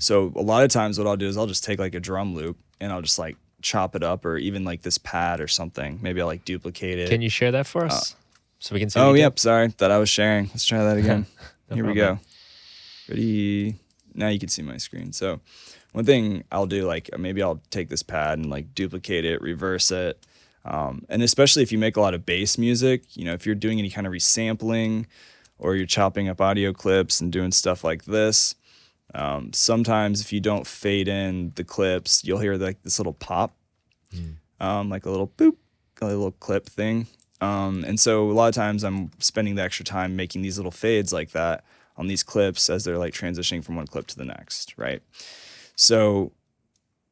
So a lot of times what I'll do is I'll just take like a drum loop and I'll just like chop it up, or even like this pad or something. Maybe I'll like duplicate it. Can you share that for us so we can see? Oh, yep. Sorry that I was sharing. Let's try that again. Here we go. Ready? Now you can see my screen. So one thing I'll do, like maybe I'll take this pad and like duplicate it, reverse it. And especially if you make a lot of bass music, you know, if you're doing any kind of resampling or you're chopping up audio clips and doing stuff like this, sometimes if you don't fade in the clips, you'll hear like this little pop, like a little boop, a little clip thing. And so a lot of times I'm spending the extra time making these little fades like that on these clips as they're like transitioning from one clip to the next, right? So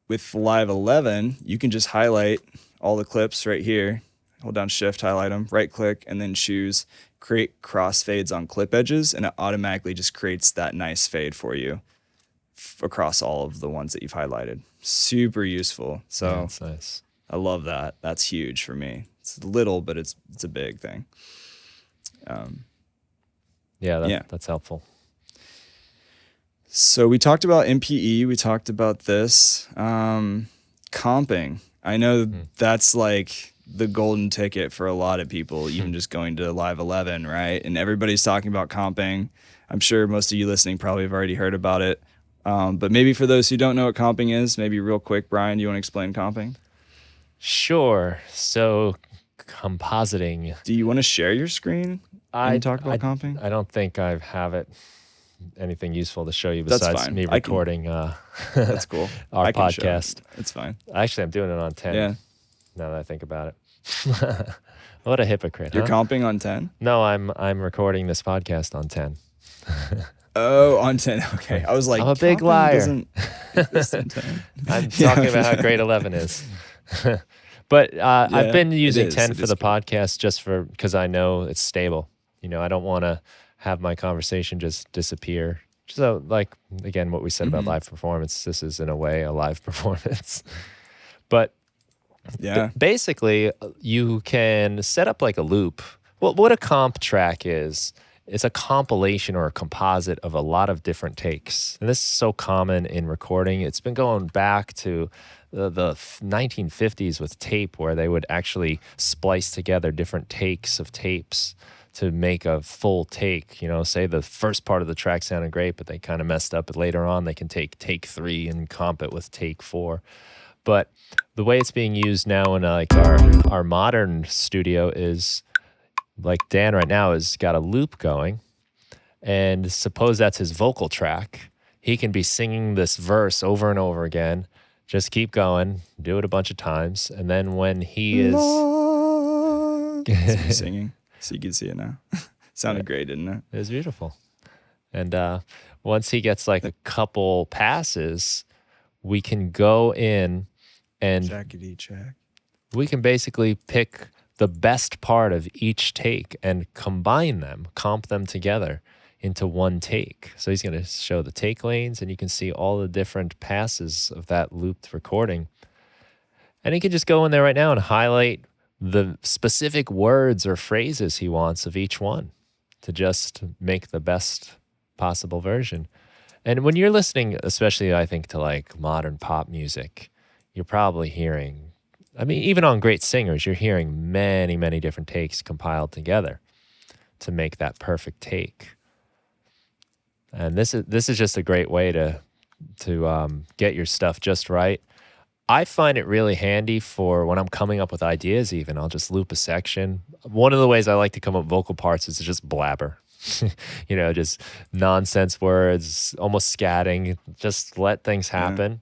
with Live 11, you can just highlight all the clips right here, hold down Shift, highlight them, right click, and then choose Create Crossfades on Clip Edges, and it automatically just creates that nice fade for you across all of the ones that you've highlighted. Super useful. So that's nice. I love that. That's huge for me. It's little, but it's a big thing. That's helpful. So we talked about MPE. We talked about this. Comping. I know that's like the golden ticket for a lot of people, even just going to Live 11, right? And everybody's talking about comping. I'm sure most of you listening probably have already heard about it. But maybe for those who don't know what comping is, maybe real quick, Brian, do you want to explain comping? Sure. So compositing. Do you want to share your screen and talk about comping? I don't think I have it anything useful to show you besides me recording that's cool. our podcast. It's fine. Actually, I'm doing it on 10. Yeah. Now that I think about it. What a hypocrite. You're comping on 10? No, I'm recording this podcast on 10. Oh, on 10. Okay. I was like, I'm a big liar. I'm talking about how great 11 is. But I've been using 10 for the podcast just because I know it's stable. You know, I don't want to have my conversation just disappear. So, like, again, what we said about live performance, this is in a way a live performance. But basically, you can set up like a loop. Well, what a comp track is, it's a compilation or a composite of a lot of different takes. And this is so common in recording. It's been going back to the 1950s with tape, where they would actually splice together different takes of tapes to make a full take. You know, say the first part of the track sounded great, but they kind of messed up. But later on, they can take 3 and comp it with take 4. But the way it's being used now in like our modern studio is, like Dan right now has got a loop going, and suppose that's his vocal track. He can be singing this verse over and over again. Just keep going, do it a bunch of times, and then when he is singing, so you can see it now. Sounded great, didn't it? It was beautiful. And once he gets like a couple passes, we can go in and we can basically pick the best part of each take and combine them, comp them together into one take. So he's going to show the take lanes, and you can see all the different passes of that looped recording. And he can just go in there right now and highlight the specific words or phrases he wants of each one to just make the best possible version. And when you're listening, especially I think to like modern pop music, you're probably hearing, I mean, even on great singers, you're hearing many, many different takes compiled together to make that perfect take. And this is just a great way to get your stuff just right. I find it really handy for when I'm coming up with ideas even. I'll just loop a section. One of the ways I like to come up with vocal parts is to just blabber. You know, just nonsense words, almost scatting, just let things happen.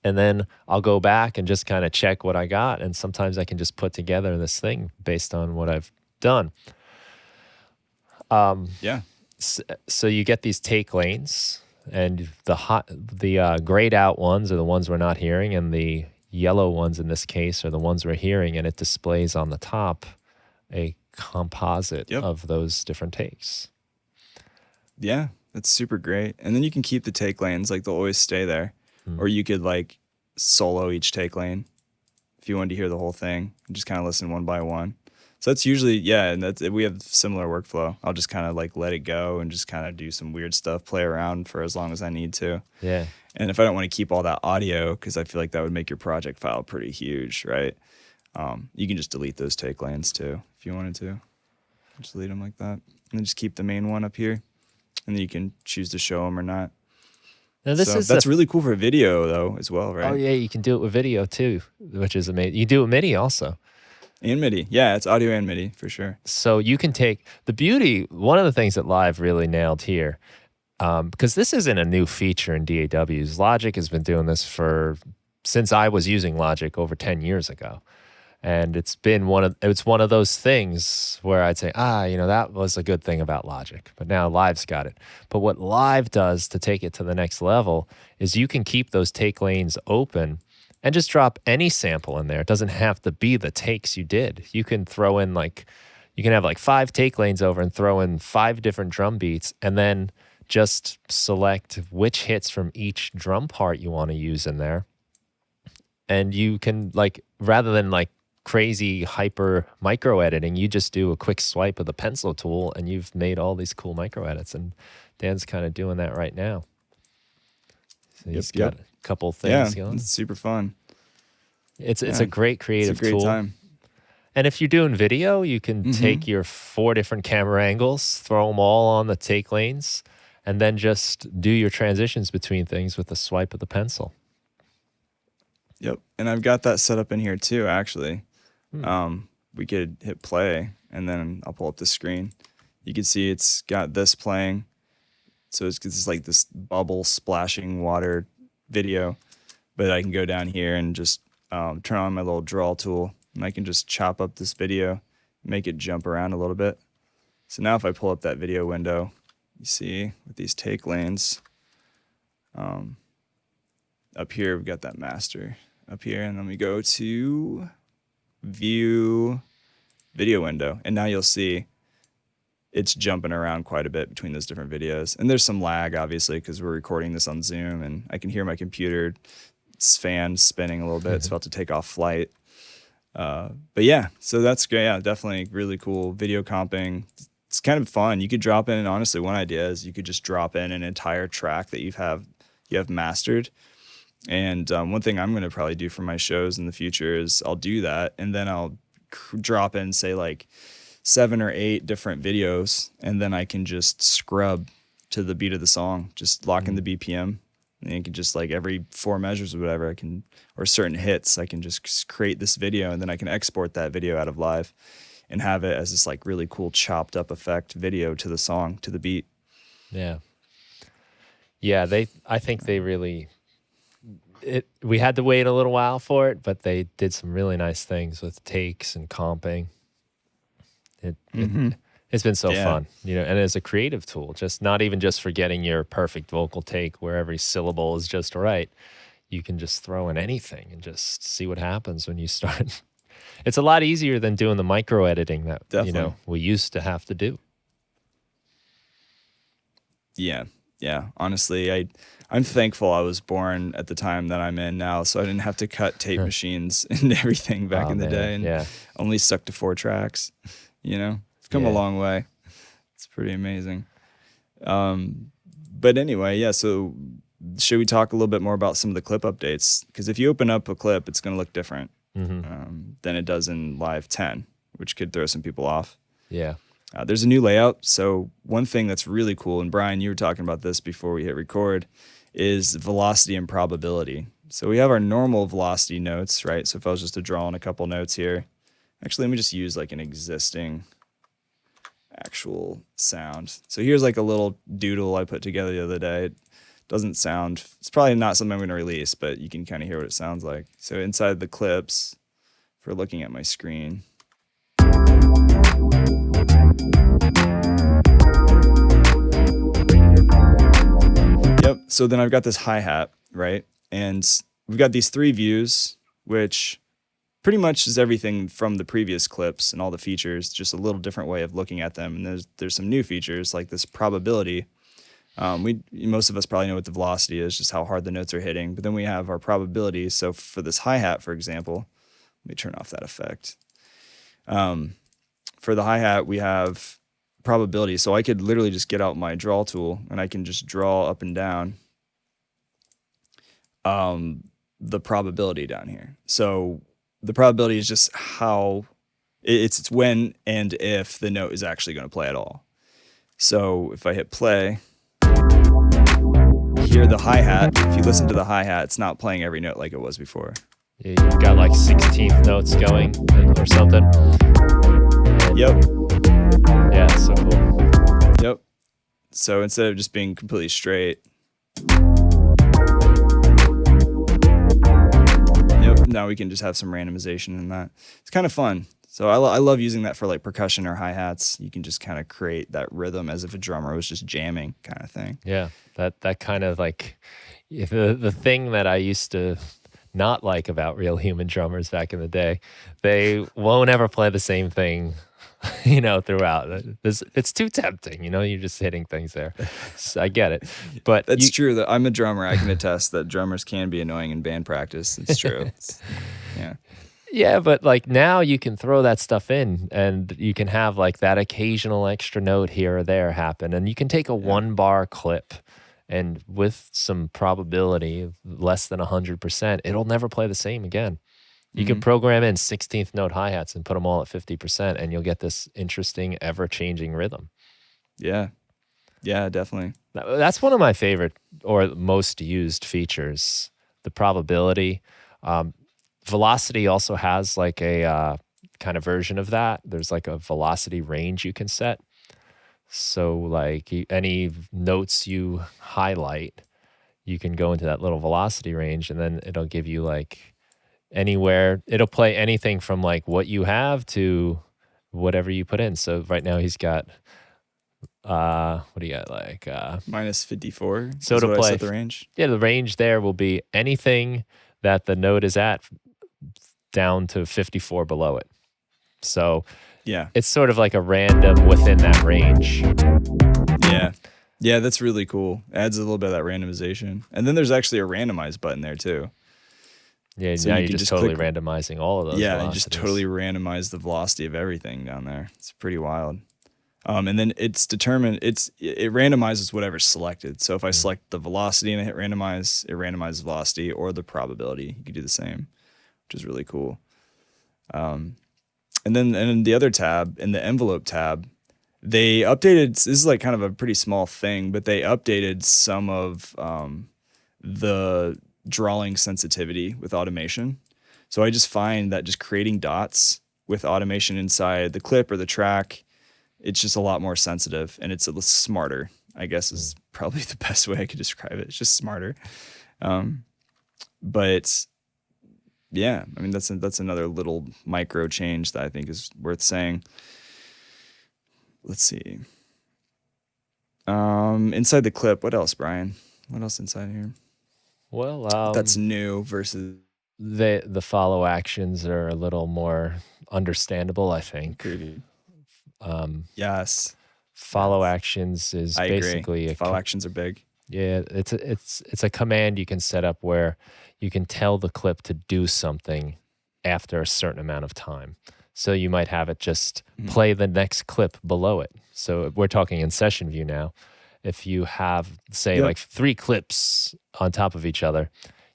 And then I'll go back and just kind of check what I got. And sometimes I can just put together this thing based on what I've done. So you get these take lanes, and the grayed out ones are the ones we're not hearing, and the yellow ones in this case are the ones we're hearing, and it displays on the top a composite of those different takes. Yeah, that's super great. And then you can keep the take lanes, like they'll always stay there. Or you could like solo each take lane if you wanted to hear the whole thing and just kind of listen one by one. So that's usually, and we have similar workflow. I'll just kind of like let it go and just kind of do some weird stuff, play around for as long as I need to. Yeah. And if I don't want to keep all that audio, because I feel like that would make your project file pretty huge, right? You can just delete those take lanes too if you wanted to. Just delete them like that. And then just keep the main one up here. And then you can choose to show them or not. Now that's really cool for video though as well, right? Oh yeah, you can do it with video too, which is amazing. You do it with Midi also. And Midi. Yeah, it's audio and Midi for sure. So you can take the beauty, one of the things that Live really nailed here, because this isn't a new feature in DAWs. Logic has been doing this since I was using Logic over 10 years ago. And it's one of those things where I'd say, that was a good thing about Logic, but now Live's got it. But what Live does to take it to the next level is you can keep those take lanes open and just drop any sample in there. It doesn't have to be the takes you did. You can throw in you can have 5 take lanes over and throw in 5 different drum beats, and then just select which hits from each drum part you want to use in there. And you can rather than crazy hyper micro editing, you just do a quick swipe of the pencil tool and you've made all these cool micro edits. And Dan's kind of doing that right now. So he's got a couple things going. It's super fun. It's a great creative tool. Time. And if you're doing video, you can take your 4 different camera angles, throw them all on the take lanes, and then just do your transitions between things with a swipe of the pencil. Yep. And I've got that set up in here too, actually. We could hit play, and then I'll pull up the screen. You can see it's got this playing. So it's like this bubble splashing water video. But I can go down here and just turn on my little draw tool, and I can just chop up this video, make it jump around a little bit. So now if I pull up that video window, you see with these take lanes, up here we've got that master up here, and then we go to view video window, and now you'll see it's jumping around quite a bit between those different videos. And there's some lag, obviously, because we're recording this on Zoom, and I can hear my computer fan spinning a little bit. It's about to take off flight. But yeah, so that's great. Yeah, definitely really cool video comping. It's kind of fun. You could drop in, and honestly, one idea is you could just drop in an entire track that you have mastered. And one thing I'm going to probably do for my shows in the future is I'll do that, and then I'll drop in, say, like 7 or 8 different videos, and then I can just scrub to the beat of the song, just lock in the BPM. And you can just, like, every 4 measures or whatever, or certain hits, I can just create this video, and then I can export that video out of Live and have it as this, like, really cool chopped up effect video to the song, to the beat. Yeah. Yeah, I think they really, we had to wait a little while for it, but they did some really nice things with takes and comping. It's been so fun, and as a creative tool, just not even just for getting your perfect vocal take where every syllable is just right. You can just throw in anything and just see what happens when you start. It's a lot easier than doing the micro editing that we used to have to do. Yeah. Honestly, I'm thankful I was born at the time that I'm in now, so I didn't have to cut tape machines and everything back in the day, and only stuck to 4 tracks. It's come a long way. It's pretty amazing. But anyway, so should we talk a little bit more about some of the clip updates? Because if you open up a clip, it's going to look different than it does in Live 10, which could throw some people off. Yeah. There's a new layout. So one thing that's really cool, and Brian, you were talking about this before we hit record, is velocity and probability. So we have our normal velocity notes, right? So if I was just to draw in a couple notes here, actually, let me just use like an existing actual sound. So here's like a little doodle I put together the other day. It doesn't sound, it's probably not something I'm going to release, but you can kind of hear what it sounds like. So inside the clips, if we're looking at my screen, so then I've got this hi-hat, right? And we've got these 3 views, which pretty much is everything from the previous clips and all the features, just a little different way of looking at them. And there's some new features like this probability. Most of us probably know what the velocity is, just how hard the notes are hitting. But then we have our probability. So for this hi-hat, for example, let me turn off that effect. For the hi-hat, we have probability. So I could literally just get out my draw tool, and I can just draw up and down the probability down here. So the probability is just how it's when and if the note is actually going to play at all. So if I hit play, hear the hi-hat. If you listen to the hi-hat, it's not playing every note like it was before. Yeah, you've got like 16th notes going or something. Yep. Yeah, it's so cool. Yep. So instead of just being completely straight, now we can just have some randomization in that. It's kind of fun. So I love using that for like percussion or hi-hats. You can just kind of create that rhythm as if a drummer was just jamming kind of thing. Yeah, that kind of like the thing that I used to not like about real human drummers back in the day. They won't ever play the same thing, throughout. It's too tempting, you're just hitting things there. So I get it. But that's true. That I'm a drummer. I can attest that drummers can be annoying in band practice. It's true. Yeah. Yeah, but like now you can throw that stuff in, and you can have like that occasional extra note here or there happen, and you can take a 1-bar clip, and with some probability, less than 100%, it'll never play the same again. You can program in 16th note hi-hats and put them all at 50%, and you'll get this interesting, ever-changing rhythm. Yeah. Yeah, definitely. That's one of my favorite or most used features, the probability. Velocity also has like a kind of version of that. There's like a velocity range you can set. So like any notes you highlight, you can go into that little velocity range, and then it'll give you like anywhere. It'll play anything from like what you have to whatever you put in. So right now he's got what do you got, like minus 54 so is it'll what I play set the range. Yeah, the range there will be anything that the note is at down to 54 below it. So Yeah. it's sort of like a random within that range. Yeah. Yeah, that's really cool. Adds a little bit of that randomization. And then there's actually a randomize button there too. Yeah, So now you you're can just just totally click- randomizing all of those Yeah, velocities. you just totally randomize the velocity of everything down there. It's pretty wild. And then it's determined, it randomizes whatever's selected. So if I select the velocity and I hit randomize, it randomizes velocity, or the probability. You could do the same, which is really cool. And then the other tab, in the envelope tab, they updated, this is like kind of a pretty small thing, but they updated some of the drawing sensitivity with automation. So I just find that just creating dots with automation inside the clip or the track, it's just a lot more sensitive, and it's a little smarter, I guess is probably the best way I could describe it. It's just smarter. But yeah, I mean, that's another little micro change that I think is worth saying. Let's see. Inside the clip, what else, Brian? What else inside here? Well, That's new versus the follow actions are a little more understandable, I think. preview. Yes. Follow actions is I basically agree. Follow actions are big. Yeah, it's a command you can set up where you can tell the clip to do something after a certain amount of time. So you might have it just play the next clip below it. So we're talking in session view now. If you have, say, like 3 clips on top of each other,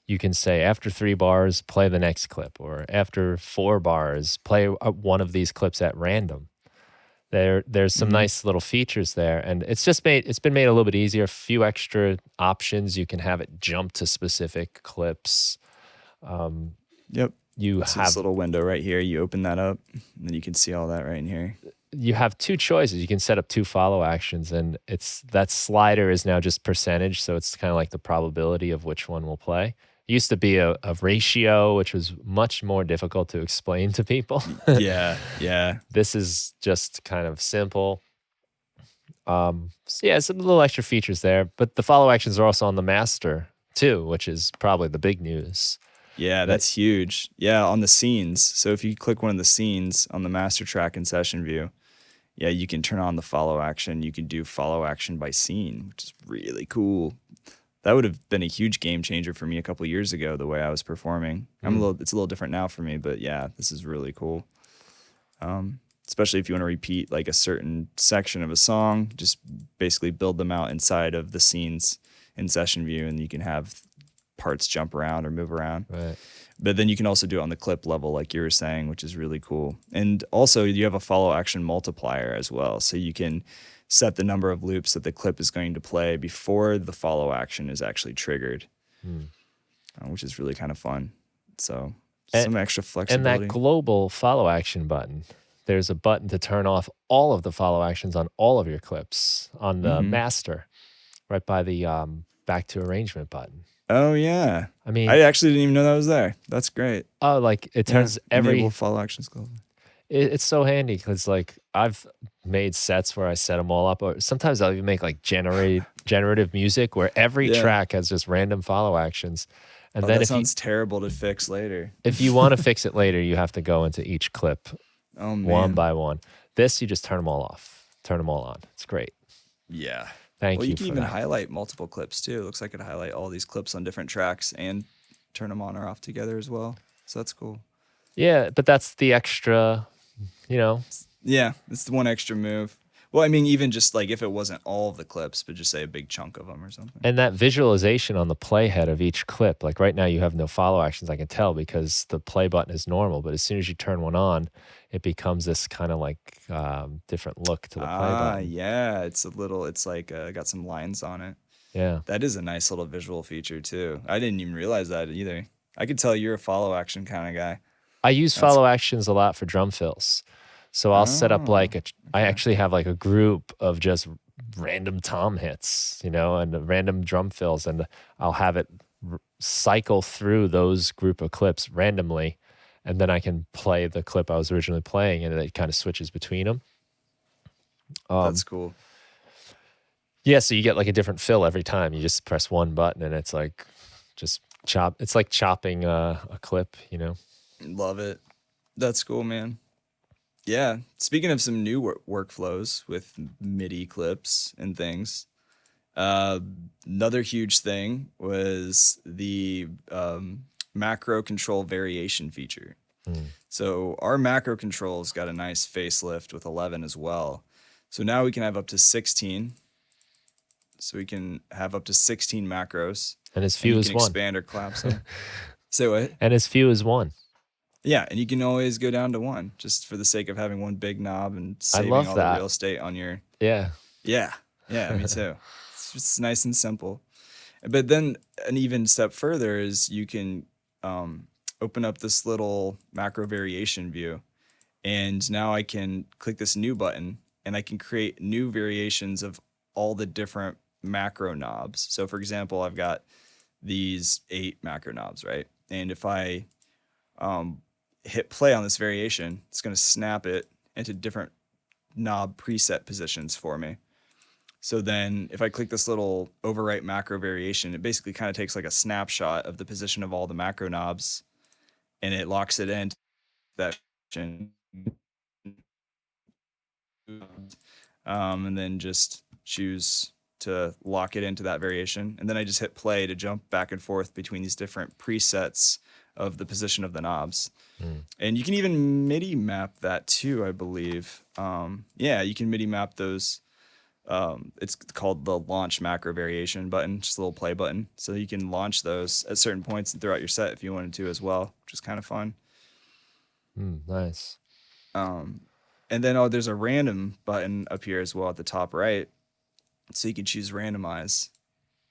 you can say after 3 bars, play the next clip, or after 4 bars, play one of these clips at random. There's some nice little features there, and it's been made a little bit easier. A few extra options. You can have it jump to specific clips. Yep. You It's have this little window right here. You open that up, and then you can see all that right in here. You have 2 choices. You can set up 2 follow actions, and that slider is now just percentage, so it's kind of like the probability of which one will play. It used to be a ratio, which was much more difficult to explain to people. Yeah. This is just kind of simple. So yeah, some little extra features there, but the follow actions are also on the master too, which is probably the big news. Yeah, that's huge. Yeah, on the scenes. So if you click one of the scenes on the master track in session view, yeah, you can turn on the follow action. You can do follow action by scene, which is really cool. That would have been a huge game changer for me a couple of years ago, the way I was performing. It's a little different now for me, but yeah, this is really cool. Especially if you want to repeat like a certain section of a song, just basically build them out inside of the scenes in session view, and you can have parts jump around or move around. Right. But then you can also do it on the clip level, like you were saying, which is really cool. And also you have a follow action multiplier as well. So you can set the number of loops that the clip is going to play before the follow action is actually triggered, which is really kind of fun. So some extra flexibility. And that global follow action button, there's a button to turn off all of the follow actions on all of your clips on the master, right by the back to arrangement button. Oh yeah. I mean, I actually didn't even know that was there. That's great. Oh, like it turns enable follow actions global. It's so handy because like I've made sets where I set them all up, or sometimes I'll even make like generative music where every track has just random follow actions. And then that sounds terrible to fix later. If you want to fix it later, you have to go into each clip one by one. This, you just turn them all off, turn them all on. It's great. Yeah. Thank you. Well, you can even that. highlight multiple clips too. It looks like it highlight all these clips on different tracks and turn them on or off together as well. So that's cool. Yeah, but that's the extra, you know. Yeah, it's the one extra move. Well, I mean, even just like if it wasn't all of the clips, but just say a big chunk of them or something. And that visualization on the playhead of each clip, like right now you have no follow actions, I can tell because the play button is normal, but as soon as you turn one on, it becomes this kind of like different look to the play button. Yeah, it's like got some lines on it. Yeah. That is a nice little visual feature too. I didn't even realize that either. I could tell you're a follow action kind of guy. I use That's follow actions a lot for drum fills. So I'll set up like I actually have like a group of just random tom hits, and random drum fills, and I'll have it cycle through those group of clips randomly, and then I can play the clip I was originally playing, and it kind of switches between them. That's cool. Yeah, so you get like a different fill every time. You just press one button, and it's like just chop. It's like chopping a clip, Love it. That's cool, man. Yeah. Speaking of some new workflows with MIDI clips and things, another huge thing was the macro control variation feature. So our macro control's got a nice facelift with 11 as well. So now we can have up to 16. So we can have up to 16 macros. And as few as one. Expand or collapse them. Say what? And as few as one. Yeah, and you can always go down to one just for the sake of having one big knob and saving all the real estate on your... Yeah. Yeah, me too. It's just nice and simple. But then an even step further is you can open up this little macro variation view. And now I can click this new button and I can create new variations of all the different macro knobs. So for example, I've got these 8 macro knobs, right? And if I hit play on this variation, it's going to snap it into different knob preset positions for me. So then if I click this little overwrite macro variation, it basically kind of takes like a snapshot of the position of all the macro knobs and it locks it into that and then just choose to lock it into that variation. And then I just hit play to jump back and forth between these different presets of the position of the knobs. And you can even MIDI map that too, I believe. Yeah, you can MIDI map those. It's called the launch macro variation button, just a little play button. So you can launch those at certain points throughout your set if you wanted to as well, which is kind of fun. Nice. And then there's a random button up here as well at the top right. So you can choose randomize.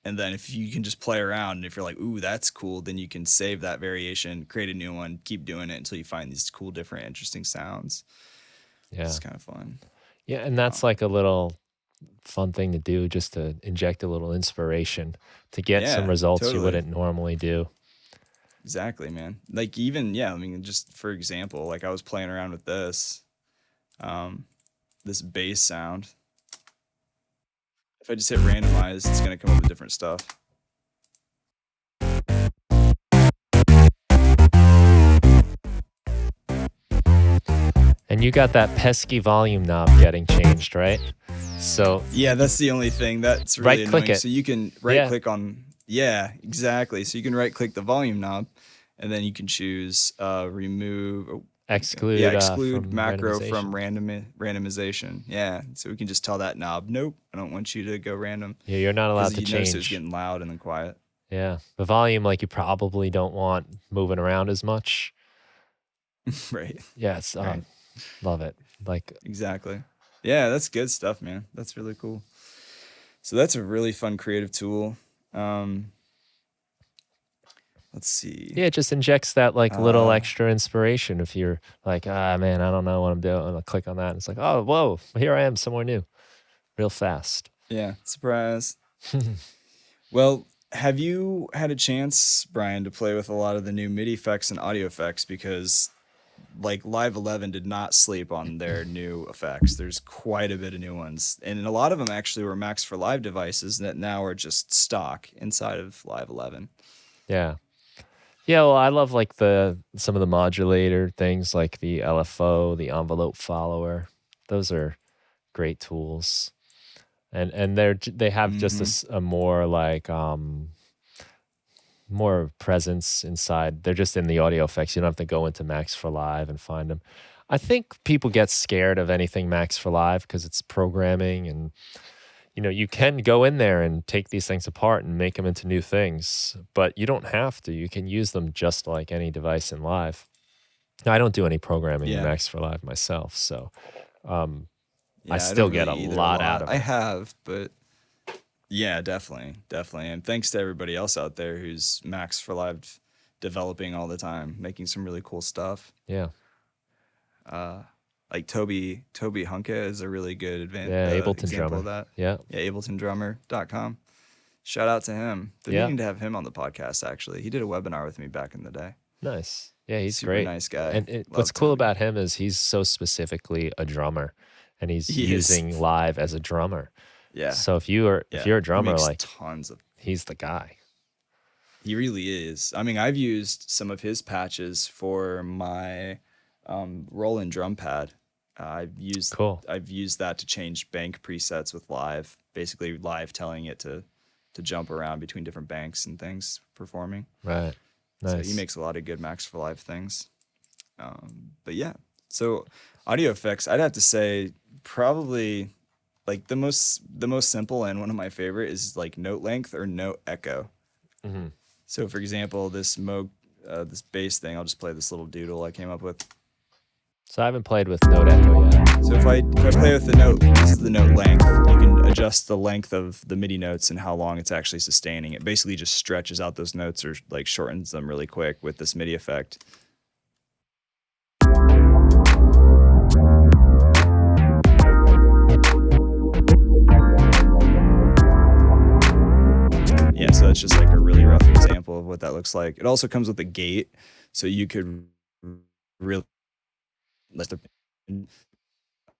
And then if you can just play around, and if you're like, ooh, that's cool, then you can save that variation, create a new one, keep doing it until you find these cool, different, interesting sounds. Yeah. It's kind of fun. Yeah, and that's like a little fun thing to do, just to inject a little inspiration to get some results you wouldn't normally do. Exactly, man. Like even, I mean, just for example, like I was playing around with this, this bass sound. If I just hit randomize, it's going to come up with different stuff. And you got that pesky volume knob getting changed, right? So yeah, that's the only thing that's really right-click annoying. it. So you can right-click on, exactly. So you can right-clic the volume knob, and then you can choose remove... exclude macro from randomization. Yeah, so we can just tell that knob, nope, I don't want you to go random. Yeah, you're not allowed to change. It was getting loud and then quiet. Yeah, the volume, like you probably don't want moving around as much. Right. Yeah, it's love it. Like exactly. Yeah, that's good stuff, man. That's really cool. So that's a really fun creative tool. Let's see. Yeah, it just injects that like little extra inspiration. If you're like, man, I don't know what I'm doing, and I'll click on that, and it's like, oh, whoa, here I am, somewhere new, real fast. Yeah, surprise. Well, have you had a chance, Brian, to play with a lot of the new MIDI effects and audio effects? Because like Live 11 did not sleep on their new effects. There's quite a bit of new ones, and a lot of them actually were Max for Live devices that now are just stock inside of Live 11. Yeah. Yeah, well, I love like some of the modulator things, like the LFO, the envelope follower. Those are great tools, and they have just a more like more presence inside. They're just in the audio effects. You don't have to go into Max for Live and find them. I think people get scared of anything Max for Live because it's programming, and you can go in there and take these things apart and make them into new things, but you don't have to. You can use them just like any device in Live. Now, I don't do any programming in Yeah. Max for Live myself, so I Yeah, I still don't get really a either lot out of I it. have, but yeah, definitely. And thanks to everybody else out there who's Max for Live developing all the time, making some really cool stuff. Yeah. Like Toby Hunke is a really good Yeah, Ableton example drummer. of that. Yeah. Yeah, AbletonDrummer.com. Shout out to him. Been Yeah. meaning to have him on the podcast, actually. He did a webinar with me back in the day. Nice. Yeah, he's Super great. nice guy. And what's Love cool Toby. about him is he's so specifically a drummer, and he's He is. using Live as a drummer. Yeah. So if you're a drummer, he makes like tons of. he's the guy. He really is. I mean, I've used some of his patches for my Roland drum pad. I've used that to change bank presets with Live. Basically, Live telling it to jump around between different banks and things performing. Right. Nice. So he makes a lot of good Max for Live things. But yeah, so audio effects, I'd have to say probably like the most simple and one of my favorite is like note length or note echo. Mm-hmm. So for example, this Moog, this bass thing, I'll just play this little doodle I came up with. So I haven't played with note echo yet. So if I play with the note, this is the note length. You can adjust the length of the MIDI notes and how long it's actually sustaining. It basically just stretches out those notes or like shortens them really quick with this MIDI effect. Yeah, so that's just like a really rough example of what that looks like. It also comes with a gate, so you could really let the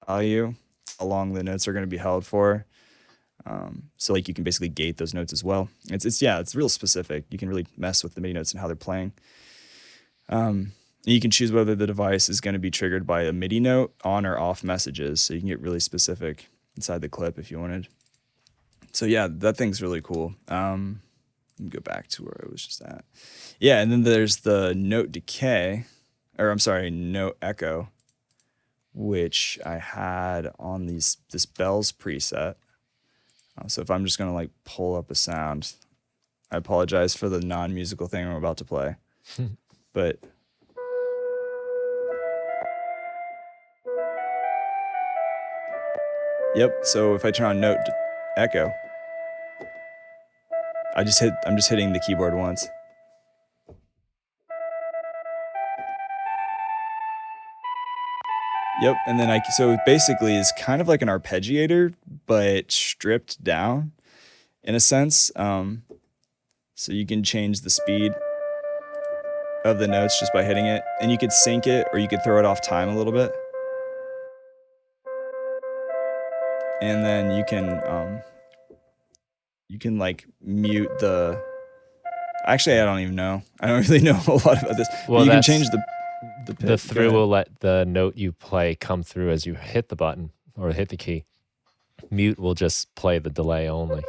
value how long the notes are going to be held for. So like you can basically gate those notes as well. It's real specific. You can really mess with the MIDI notes and how they're playing. You can choose whether the device is going to be triggered by a MIDI note on or off messages. So you can get really specific inside the clip if you wanted. So yeah, that thing's really cool. Let me go back to where I was just at. Yeah, and then there's the note decay, or I'm sorry, note echo, which I had on this bells preset. So if I'm just gonna like pull up a sound, I apologize for the non-musical thing I'm about to play, but yep. So if I turn on note echo, I'm just hitting the keyboard once. Yep, and then so basically it's kind of like an arpeggiator, but stripped down in a sense. So you can change the speed of the notes just by hitting it, and you could sync it or you could throw it off time a little bit. And then you can like mute the. Actually, I don't even know. I don't really know a lot about this. Well, but you can change the through will let the note you play come through as you hit the button or hit the key. Mute will just play the delay only.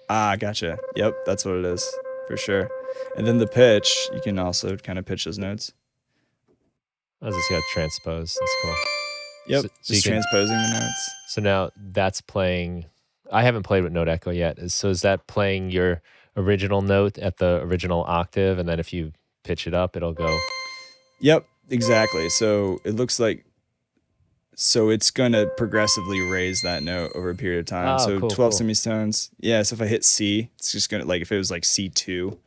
Ah, gotcha. Yep, that's what it is for sure. And then the pitch, you can also kind of pitch those notes. I was just got transposed. That's cool. Yep, just transposing the notes. So now that's playing. I haven't played with note echo yet. So is that playing your original note at the original octave, and then if you pitch it up, it'll go? Yep, exactly. So it looks like, so it's going to progressively raise that note over a period of time. Oh, so cool, 12 cool. semitones. Yeah, so if I hit C, it's just going to, like if it was like C2,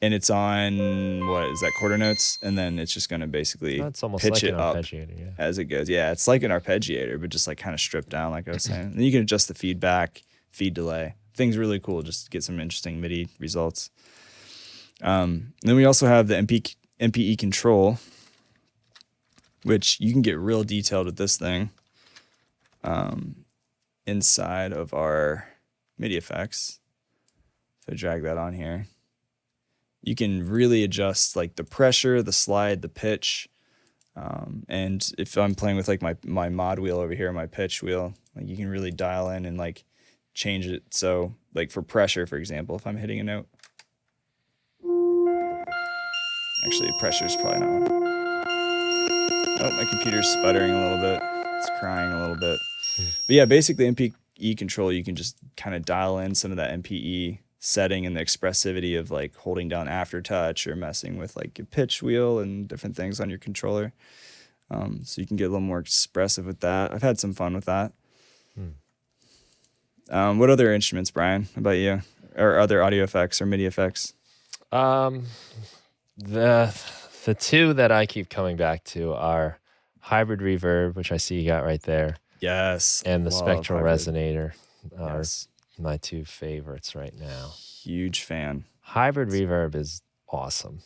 and it's on, what is that, quarter notes? And then it's just going to basically That's almost pitch like it an up arpeggiator, yeah. as it goes. Yeah, it's like an arpeggiator, but just like kind of stripped down, like I was saying. And then you can adjust the feedback, feed delay. Things really cool, just to get some interesting MIDI results. Then we also have the MPE control, which you can get real detailed with this thing inside of our MIDI effects. If I drag that on here, you can really adjust like the pressure, the slide, the pitch. And if I'm playing with like my mod wheel over here, my pitch wheel, like you can really dial in and like change it. So like for pressure, for example, if I'm hitting a note, actually pressure is probably not one. Oh, my computer's sputtering a little bit. It's crying a little bit. But yeah, basically MPE control, you can just kind of dial in some of that MPE setting and the expressivity of like holding down aftertouch or messing with like your pitch wheel and different things on your controller. So you can get a little more expressive with that. I've had some fun with that. What other instruments, Brian? How about you? Or other audio effects or MIDI effects? The two that I keep coming back to are Hybrid Reverb, which I see you got right there. Yes. And the Spectral hybrid. Resonator are my two favorites right now. Huge fan. Hybrid Reverb is awesome.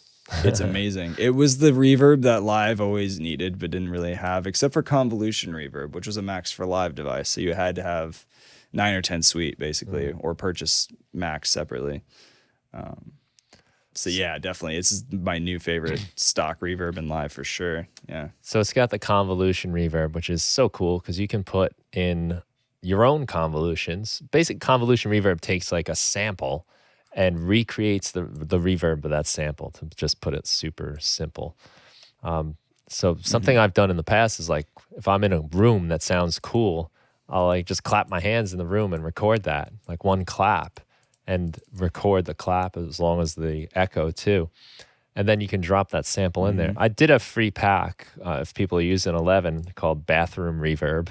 It's amazing. It was the reverb that Live always needed but didn't really have, except for Convolution Reverb, which was a Max for Live device. So you had to have 9 or 10 suite, basically, or purchase Max separately. So yeah, definitely. It's my new favorite stock reverb in Live for sure. Yeah. So it's got the Convolution Reverb, which is so cool because you can put in your own convolutions. Basic Convolution Reverb takes like a sample and recreates the reverb of that sample, to just put it super simple. So something I've done in the past is like, if I'm in a room that sounds cool, I'll like just clap my hands in the room and record that, like one clap, and record the clap as long as the echo too. And then you can drop that sample in there. I did a free pack, if people are using 11, called Bathroom Reverb.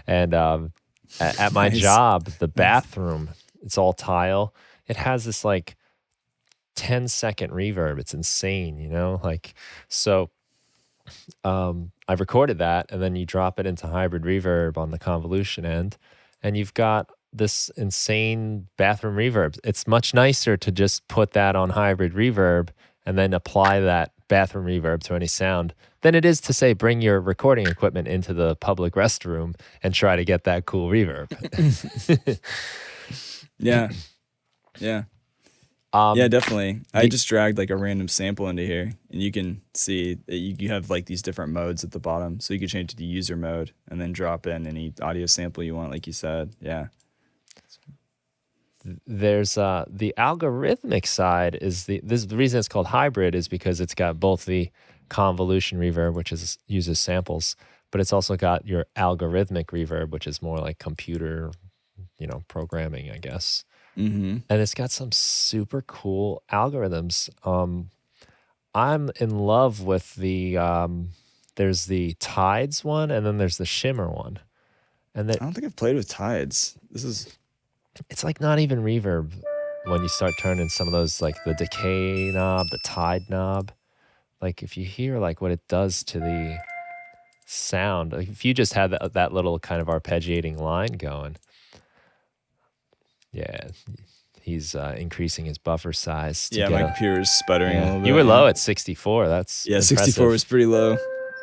And at my job, the bathroom, it's all tile. It has this like 10-second reverb. It's insane, you know? Like, so I recorded that, and then you drop it into Hybrid Reverb on the convolution end, and you've got this insane bathroom reverb. It's much nicer to just put that on Hybrid Reverb and then apply that bathroom reverb to any sound than it is to say bring your recording equipment into the public restroom and try to get that cool reverb. Yeah. Yeah. Yeah, definitely. I just dragged like a random sample into here, and you can see that you have like these different modes at the bottom. So you can change it to user mode and then drop in any audio sample you want, like you said. Yeah. There's the algorithmic side is the reason it's called hybrid is because it's got both the convolution reverb, which uses samples, but it's also got your algorithmic reverb, which is more like computer, programming, I guess. And it's got some super cool algorithms. I'm in love with the there's the Tides one, and then there's the Shimmer one. And I don't think I've played with Tides. It's like not even reverb when you start turning some of those, like the decay knob, the Tide knob. Like if you hear like what it does to the sound, like if you just had that little kind of arpeggiating line going. Yeah, he's increasing his buffer size. My computer is sputtering a little bit. You were low at 64. That's impressive. 64 was pretty low.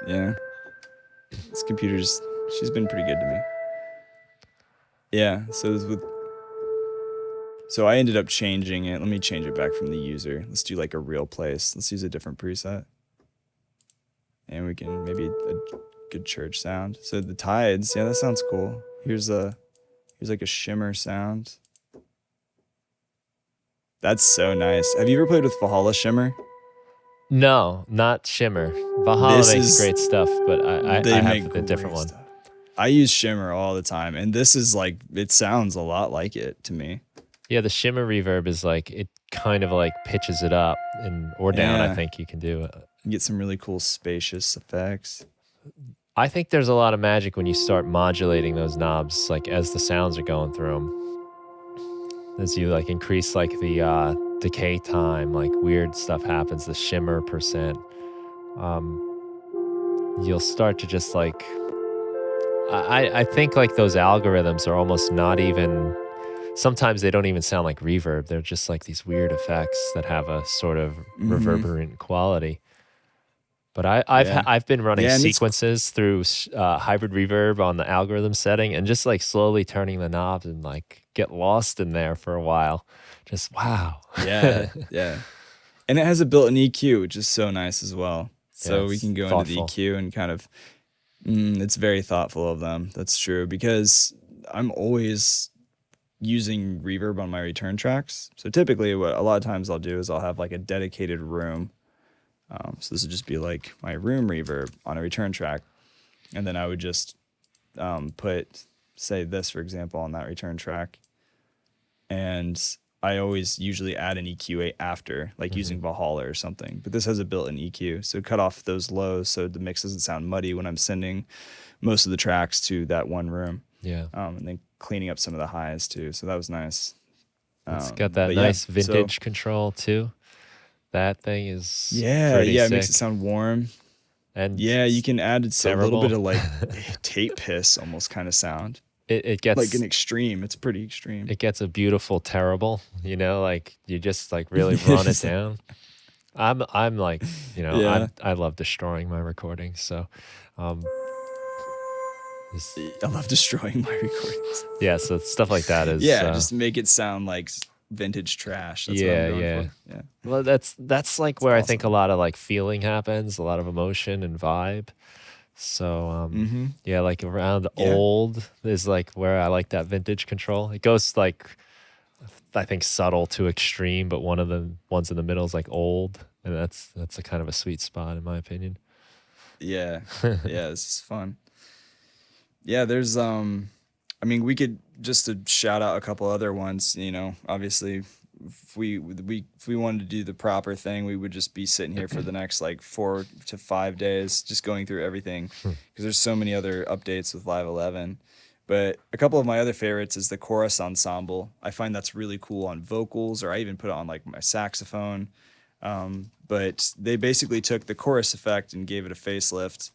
Yeah. This computer's, she's been pretty good to me. Yeah, so I ended up changing it. Let me change it back from the user. Let's do like a real place. Let's use a different preset. And we can maybe a good church sound. So the Tides, yeah, that sounds cool. Here's like a shimmer sound. That's so nice. Have you ever played with Valhalla Shimmer? No, not Shimmer. Valhalla makes great stuff, but I have a different one. Stuff. I use Shimmer all the time, and this is like, it sounds a lot like it to me. Yeah, the Shimmer reverb is like, it kind of like pitches it up or down, I think you can do it. You get some really cool spacious effects. I think there's a lot of magic when you start modulating those knobs, like as the sounds are going through them. As you like increase like the decay time, like weird stuff happens, the shimmer percent. You'll start to just like, I think like those algorithms are almost not even, sometimes they don't even sound like reverb. They're just like these weird effects that have a sort of reverberant quality. But I've been running sequences through Hybrid Reverb on the algorithm setting and just like slowly turning the knobs and like get lost in there for a while. Just wow. Yeah. And it has a built-in EQ, which is so nice as well. So we can go into the EQ and kind of, it's very thoughtful of them. That's true, because I'm always using reverb on my return tracks. So typically what a lot of times I'll do is I'll have like a dedicated room So this would just be like my room reverb on a return track. And then I would just put, say this, for example, on that return track. And I always usually add an EQ after, like using Valhalla or something. But this has a built-in EQ, so cut off those lows so the mix doesn't sound muddy when I'm sending most of the tracks to that one room. Yeah. And then cleaning up some of the highs too. So that was nice. It's got that but nice yeah, vintage control too. That thing is Yeah, pretty it sick. makes it sound warm. And Yeah, you can add a little terrible. bit of like tape hiss almost kind of sound. It gets Like an extreme. It's pretty extreme. it gets a beautiful terrible, you know, like you just like really run it down. I'm like, you know, Yeah. I love destroying my recordings. So I love destroying my recordings. yeah, so stuff like that is just make it sound like vintage trash. That's what I'm going for. Yeah. Well, that's like where I think a lot of like feeling happens, a lot of emotion and vibe. So yeah, like around old is like where I like that vintage control. It goes like I think subtle to extreme, but one of the ones in the middle is like old, and that's a kind of a sweet spot in my opinion. Yeah. Yeah, this is fun. Yeah, there's I mean, we could just to shout out a couple other ones, you know, obviously if we wanted to do the proper thing, we would just be sitting here for the next like 4 to 5 days just going through everything because there's so many other updates with Live 11. But a couple of my other favorites is the chorus ensemble. I find that's really cool on vocals, or I even put it on like my saxophone. But they basically took the chorus effect and gave it a facelift,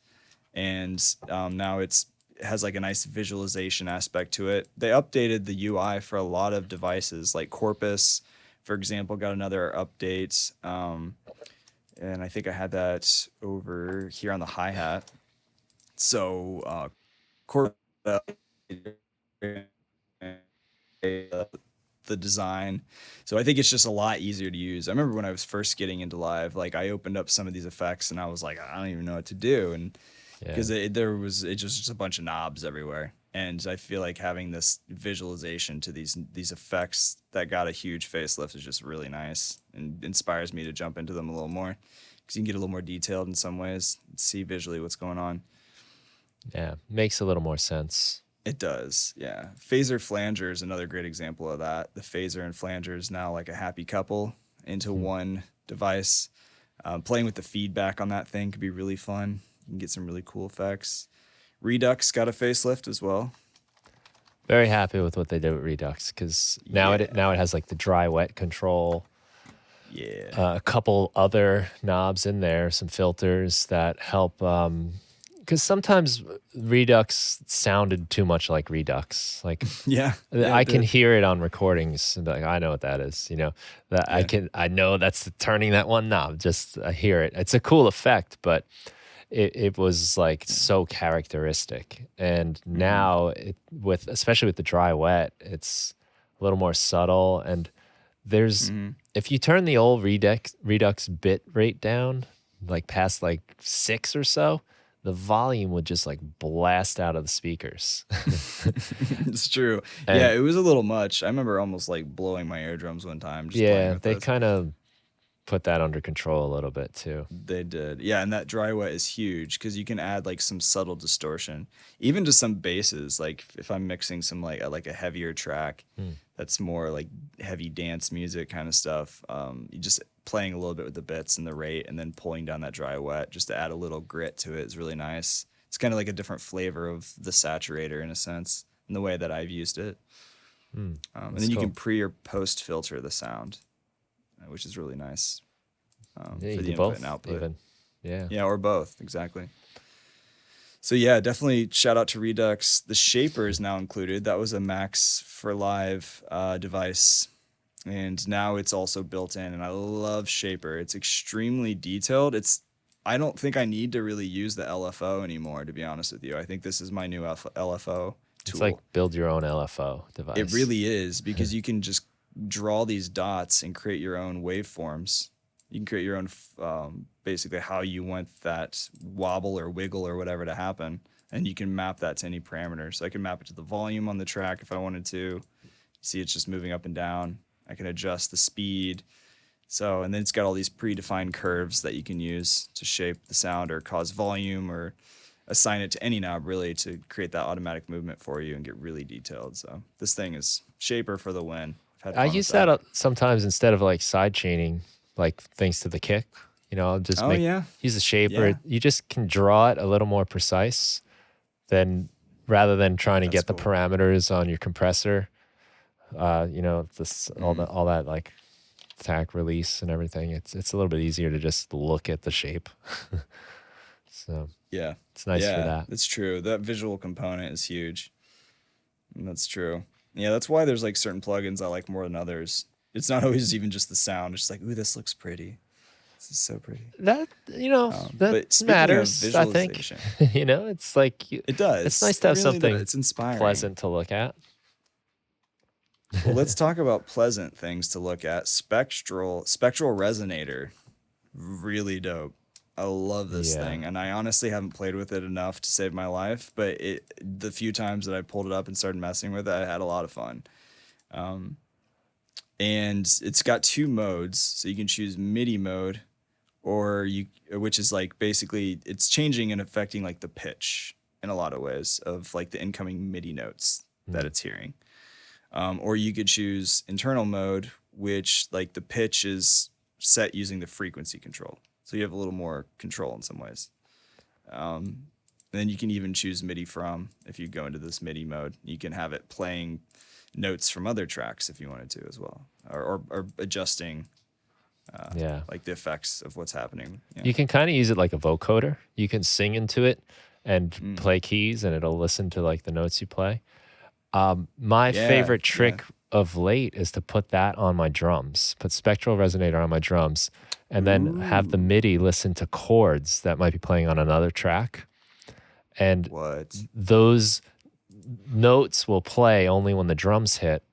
and now it has like a nice visualization aspect to it. They updated the UI for a lot of devices, like Corpus, for example, got another update. And I think I had that over here on the hi-hat. So Corpus, the design. So I think it's just a lot easier to use. I remember when I was first getting into live, like I opened up some of these effects and I was like, I don't even know what to do. And because there was just a bunch of knobs everywhere. And I feel like having this visualization to these effects that got a huge facelift is just really nice and inspires me to jump into them a little more because you can get a little more detailed in some ways, see visually what's going on. Yeah, makes a little more sense. It does, yeah. Phaser Flanger is another great example of that. The phaser and flanger is now like a happy couple into one device. Playing with the feedback on that thing could be really fun. You can get some really cool effects. Redux got a facelift as well. Very happy with what they did with Redux because now it has like the dry wet control. Yeah. A couple other knobs in there, some filters that help. Because sometimes Redux sounded too much like Redux. Like I can hear it on recordings, and like I know what that is. You know that I know that's turning that one knob. Just I hear it. It's a cool effect, but it was like so characteristic. And now especially with the dry wet, it's a little more subtle. And there's if you turn the old Redux bit rate down, like past like 6 or so, the volume would just like blast out of the speakers. It's true. And it was a little much. I remember almost like blowing my eardrums one time. Just they kind of put that under control a little bit too. They did. Yeah, and that dry wet is huge because you can add like some subtle distortion, even to some basses. Like if I'm mixing some like a heavier track that's more like heavy dance music kind of stuff, you just playing a little bit with the bits and the rate and then pulling down that dry wet just to add a little grit to it is really nice. It's kind of like a different flavor of the saturator in a sense, in the way that I've used it. And then you can pre or post filter the sound, which is really nice for the input and output. Even. Yeah, or both, exactly. So yeah, definitely shout out to Redux. The Shaper is now included. That was a Max for Live device, and now it's also built in, and I love Shaper. It's extremely detailed. I don't think I need to really use the LFO anymore, to be honest with you. I think this is my new LFO tool. It's like build your own LFO device. It really is, because you can just draw these dots and create your own waveforms. You can create your own, basically how you want that wobble or wiggle or whatever to happen. And you can map that to any parameter. So I can map it to the volume on the track if I wanted to. See, it's just moving up and down. I can adjust the speed. So, and then it's got all these predefined curves that you can use to shape the sound or cause volume or assign it to any knob really to create that automatic movement for you and get really detailed. So this thing is shaper for the win. I've had I fun with use that sometimes instead of like side chaining, like things to the kick. I'll just Oh yeah. use a shaper. Yeah. You just can draw it a little more precise than rather than trying to That's get the cool. parameters on your compressor. All that like attack release and everything. It's a little bit easier to just look at the shape. So Yeah. it's nice for Yeah, that. that's true. That visual component is huge. And that's true. Yeah, that's why there's like certain plugins I like more than others. It's not always even just the sound. It's just like, ooh, this looks pretty. This is so pretty. That But that speaking of matters, I think. visualization, It's like it does. it's nice to It have really something does. It's inspiring. pleasant to look at. Well, let's talk about pleasant things to look at. Spectral Resonator, really dope. I love this Yeah. thing, and I honestly haven't played with it enough to save my life. But the few times that I pulled it up and started messing with it, I had a lot of fun. And it's got 2 modes, so you can choose MIDI mode, which is like basically it's changing and affecting like the pitch in a lot of ways of like the incoming MIDI notes that it's hearing. Or you could choose internal mode, which like the pitch is set using the frequency control. So you have a little more control in some ways. And then you can even choose MIDI from, if you go into this MIDI mode, you can have it playing notes from other tracks if you wanted to as well, or adjusting like the effects of what's happening. You can kind of use it like a vocoder. You can sing into it and play keys, and it'll listen to like the notes you play. My favorite trick of late is to put that on my drums, put Spectral Resonator on my drums, and then have the MIDI listen to chords that might be playing on another track. And those notes will play only when the drums hit.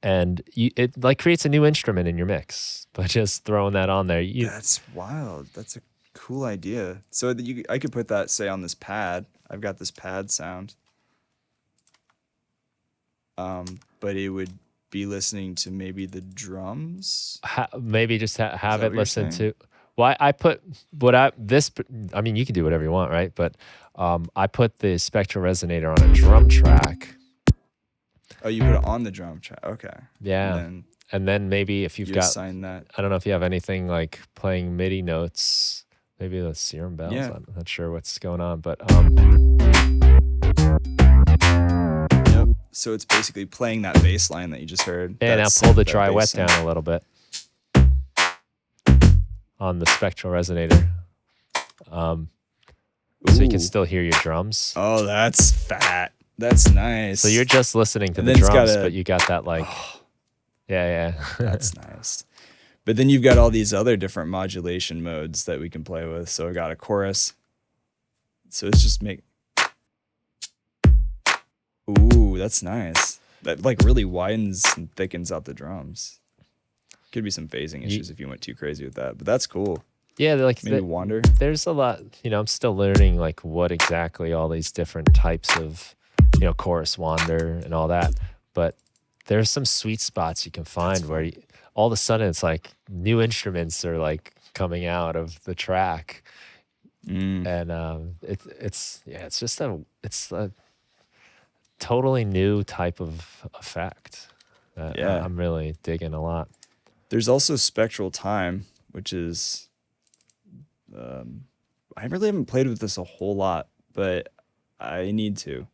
And it like creates a new instrument in your mix by just throwing that on there. That's wild. That's a cool idea. So I could put that, say, on this pad. I've got this pad sound. But it would be listening to maybe the drums. Maybe just have it listen to. Well, I put I mean, you can do whatever you want, right? But I put the Spectral Resonator on a drum track. Oh, you put it on the drum track. Okay. Yeah. And then maybe if you've got, assign that. I don't know if you have anything like playing MIDI notes, maybe the serum bells. Yeah. I'm not sure what's going on, but Yep. So it's basically playing that bass line that you just heard. Yeah, now pull the dry wet down a little bit on the Spectral Resonator. So you can still hear your drums. Oh, that's fat. That's nice. So you're just listening to the drums, but you got that like, yeah. That's nice. But then you've got all these other different modulation modes that we can play with. So I got a chorus. So it's just ooh, that's nice. That like really widens and thickens out the drums. Could be some phasing issues if you went too crazy with that, but that's cool. Yeah, like maybe wander. There's a lot, I'm still learning like what exactly all these different types of, chorus wander and all that. But there's some sweet spots you can find where all of a sudden it's like new instruments are like coming out of the track. And it's just a totally new type of effect that I'm really digging a lot. There's also Spectral Time, which is I really haven't played with this a whole lot, but I need to.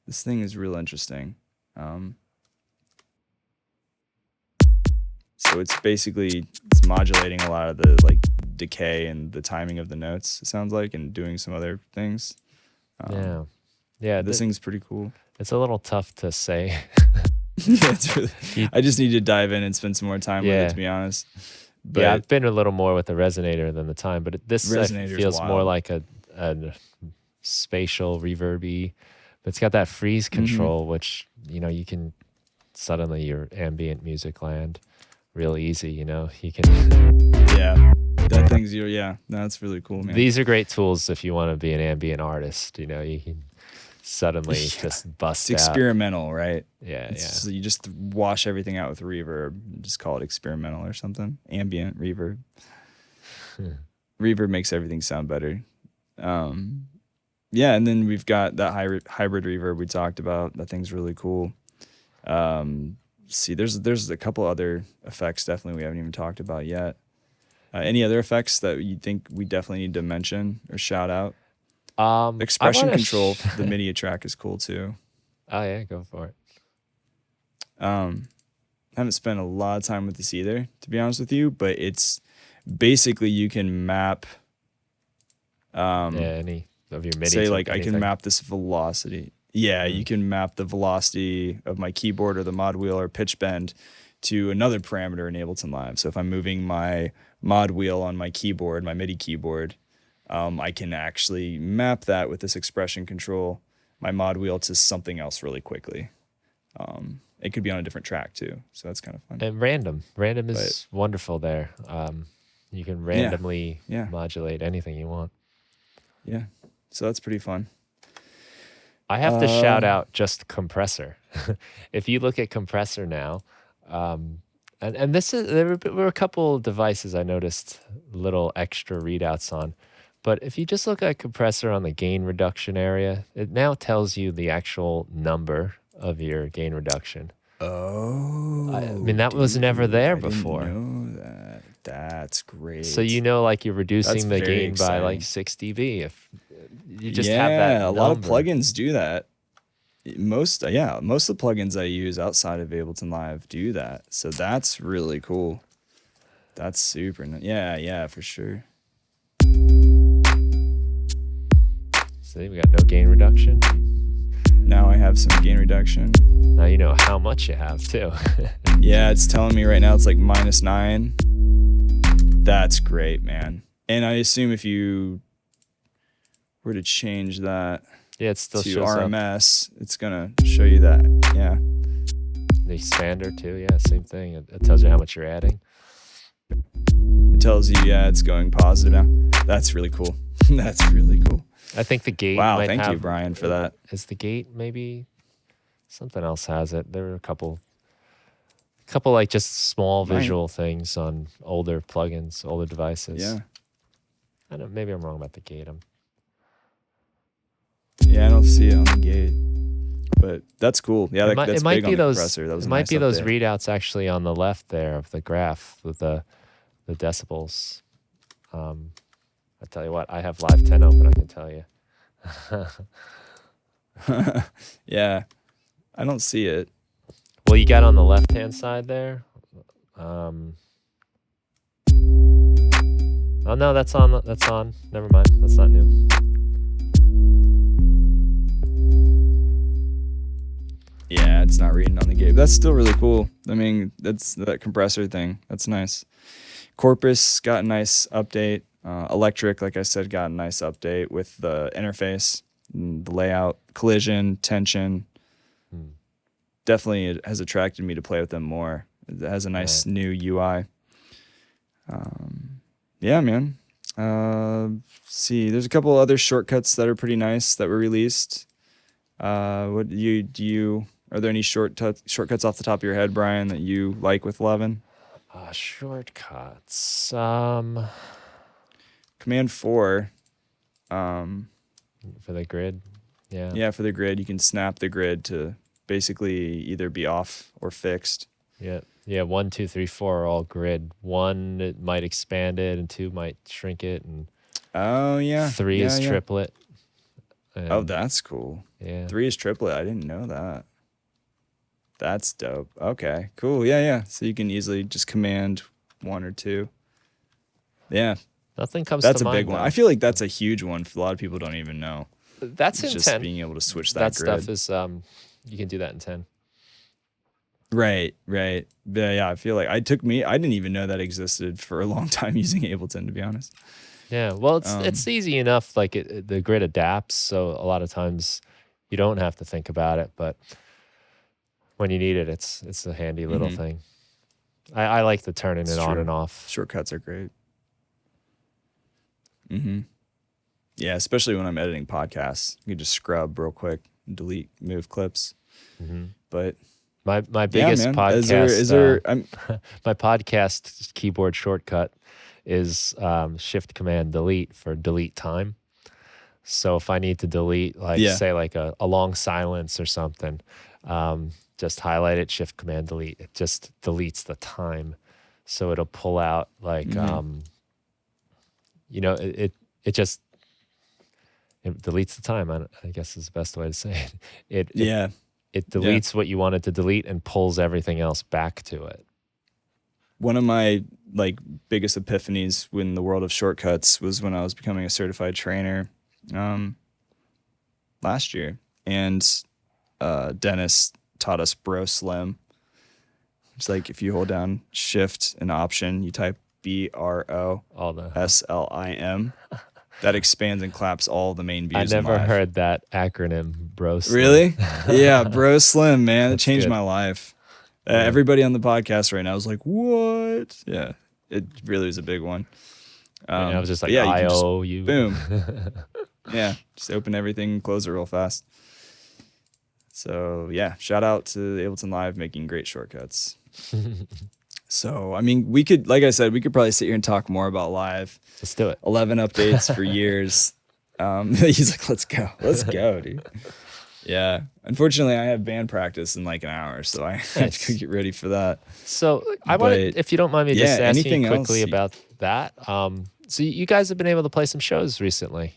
This thing is real interesting. So it's modulating a lot of the like decay and the timing of the notes, it sounds like, and doing some other things. Yeah. This thing's pretty cool. It's a little tough to say. I just need to dive in and spend some more time with it, to be honest. But I've been a little more with the Resonator than the Time, but this feels more like a spatial reverby. But it's got that freeze control, which you can suddenly your ambient music land real easy. You can. That thing's no, that's really cool, man. These are great tools if you want to be an ambient artist. You can suddenly Yeah. just It's bust out. experimental, right? Yeah, It's, you just wash everything out with reverb and just call it experimental or something. Ambient reverb. Reverb makes everything sound better. Yeah, and then we've got that hybrid reverb we talked about. That thing's really cool. See, there's a couple other effects definitely we haven't even talked about yet. Any other effects that you think we definitely need to mention or shout out? Expression control, the MIDI track is cool too. Oh yeah, go for it. I haven't spent a lot of time with this either, to be honest with you, but it's basically you can map. Any of your MIDI. Say like I can map this velocity. Yeah, you can map the velocity of my keyboard or the mod wheel or pitch bend to another parameter in Ableton Live. So if I'm moving my mod wheel on my keyboard, my MIDI keyboard, I can actually map that with this expression control, my mod wheel to something else really quickly. It could be on a different track too, so that's kind of fun. And random is wonderful there. You can randomly modulate anything you want. Yeah, so that's pretty fun. I have to shout out just Compressor. If you look at Compressor now, and this is there were a couple devices I noticed little extra readouts on, but if you just look at Compressor on the gain reduction area, it now tells you the actual number of your gain reduction. Oh, I mean that was never there before. I didn't know that. That's great. So like you're reducing the gain by like 6 dB if you just have that Yeah, a number. lot of plugins do that. Most of the plugins I use outside of Ableton Live do that. So that's really cool. That's super. Yeah, for sure. See, we got no gain reduction. Now I have some gain reduction. Now you know how much you have too. Yeah, it's telling me right now it's like -9. That's great, man. And I assume if you were to change that it still to shows RMS, it's gonna show you that. Yeah. The expander too, yeah, same thing. It tells you how much you're adding. It tells you, it's going positive now. That's really cool. That's really cool. I think the gate. Wow, thank you, Brian, for that. Is the gate maybe something else has it? There were a couple like just small visual things on older plugins, older devices. Yeah. I don't. Maybe I'm wrong about the gate. Yeah, I don't see it on the gate, but that's cool. Yeah, that's might big be on the those. compressor. That was it a might nice be those update. readouts actually on the left there of the graph with the decibels. I tell you what, I have Live 10 open. I can tell you. Yeah, I don't see it. Well, you got on the left-hand side there. Oh no, that's on. That's on. Never mind. That's not new. Yeah, it's not reading on the gate. That's still really cool. I mean, that's that compressor thing. That's nice. Corpus got a nice update. Electric, like I said, got a nice update with the interface, and the layout, collision, tension. Definitely it has attracted me to play with them more. It has a nice new UI. Yeah, man. See, there's a couple other shortcuts that are pretty nice that were released. What are there any shortcuts off the top of your head, Brian, that you like with 11? Shortcuts. Command 4. For the grid. Yeah. Yeah, for the grid, you can snap the grid to basically either be off or fixed. Yeah. Yeah. 1, 2, 3, 4 are all grid. 1 it might expand it, and 2 might shrink it, and 3 is triplet. And, that's cool. Yeah. 3 is triplet. I didn't know that. That's dope. Okay, cool. Yeah. So you can easily just command 1 or 2. Yeah. Nothing comes That's to mind. That's a big one. I feel like that's a huge one. A lot of people don't even know. That's in just 10. Being able to switch that That grid. stuff is you can do that in 10. Right. Yeah, I feel like I didn't even know that existed for a long time using Ableton, to be honest. Yeah, well, it's easy enough. Like the grid adapts, so a lot of times you don't have to think about it. But when you need it, it's a handy little thing. I like the turning it on and off. Shortcuts are great. Yeah, especially when I'm editing podcasts, you can just scrub real quick. delete, move clips. Mm-hmm. But my biggest man. podcast, Is there my podcast keyboard shortcut is Shift Command Delete for delete time. So if I need to delete, like say like a long silence or something, just highlight it, Shift Command Delete. It just deletes the time, so it'll pull out like you know, it just it deletes the time. I guess is the best way to say it. It deletes what you wanted to delete and pulls everything else back to it. One of my like biggest epiphanies in the world of shortcuts was when I was becoming a certified trainer last year, and Dennis taught us Bro Slim. It's like if you hold down Shift and Option, you type BROSLIM. That expands and claps all the main views. I never heard that acronym, Bro Slim. Really? Yeah, Bro Slim, man. It changed good. my life. Everybody on the podcast right now is like, what? Yeah, it really was a big one. I was just like, I-O-U. Boom. Yeah, just open everything, close it real fast. So yeah, shout out to Ableton Live making great shortcuts. So, I mean, we could, like I said, we could probably sit here and talk more about Live. Let's do it. 11 updates for years. He's like, let's go, dude. Yeah. Unfortunately, I have band practice in like an hour, so I have to get ready for that. So I wanted, if you don't mind me just asking you quickly about that. So you guys have been able to play some shows recently.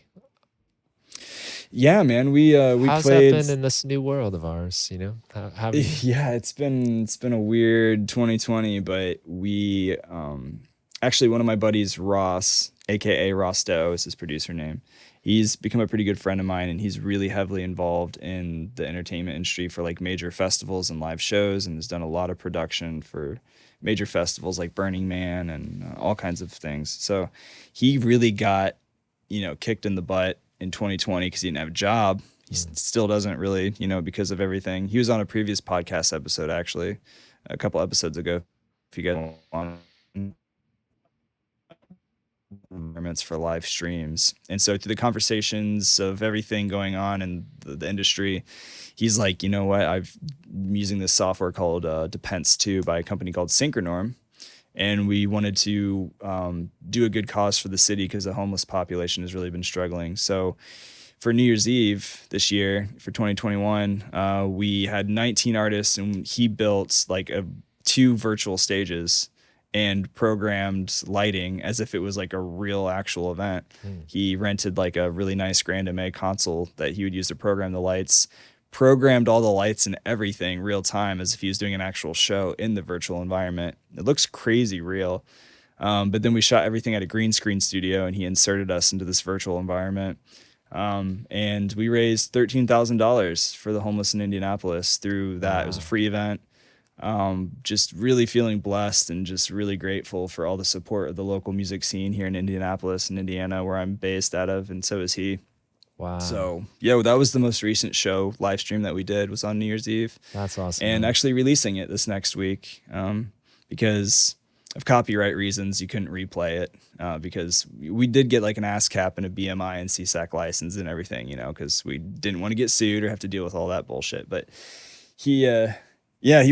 Yeah, man. We How's played. How's that been in this new world of ours? You know, how yeah, it's been a weird 2020, but we actually one of my buddies, Ross, aka Ross Doe, is his producer name. He's become a pretty good friend of mine, and he's really heavily involved in the entertainment industry for like major festivals and live shows, and has done a lot of production for major festivals like Burning Man and all kinds of things. So he really got, kicked in the butt in 2020 because he didn't have a job. He still doesn't really, because of everything. He was on a previous podcast episode, actually, a couple episodes ago. If you guys want environments for live streams. And so through the conversations of everything going on in the industry, he's like, you know what? I'm using this software called Depends 2 by a company called Synchronorm. And we wanted to do a good cause for the city because the homeless population has really been struggling. So for New Year's Eve this year, for 2021, we had 19 artists, and he built like 2 virtual stages and programmed lighting as if it was like a real actual event. He rented like a really nice Grand MA console that he would use to program the lights, programmed all the lights and everything real time as if he was doing an actual show in the virtual environment. It looks crazy real. But then we shot everything at a green screen studio, and he inserted us into this virtual environment. And we raised $13,000 for the homeless in Indianapolis through that. Wow. It was a free event. Just really feeling blessed and just really grateful for all the support of the local music scene here in Indianapolis and Indiana, where I'm based out of, and so is he. Wow. So yeah, that was the most recent show live stream that we did, was on New Year's Eve. That's awesome. And actually releasing it this next week, because of copyright reasons, you couldn't replay it, because we did get like an ASCAP and a BMI and CSAC license and everything, because we didn't want to get sued or have to deal with all that bullshit. But he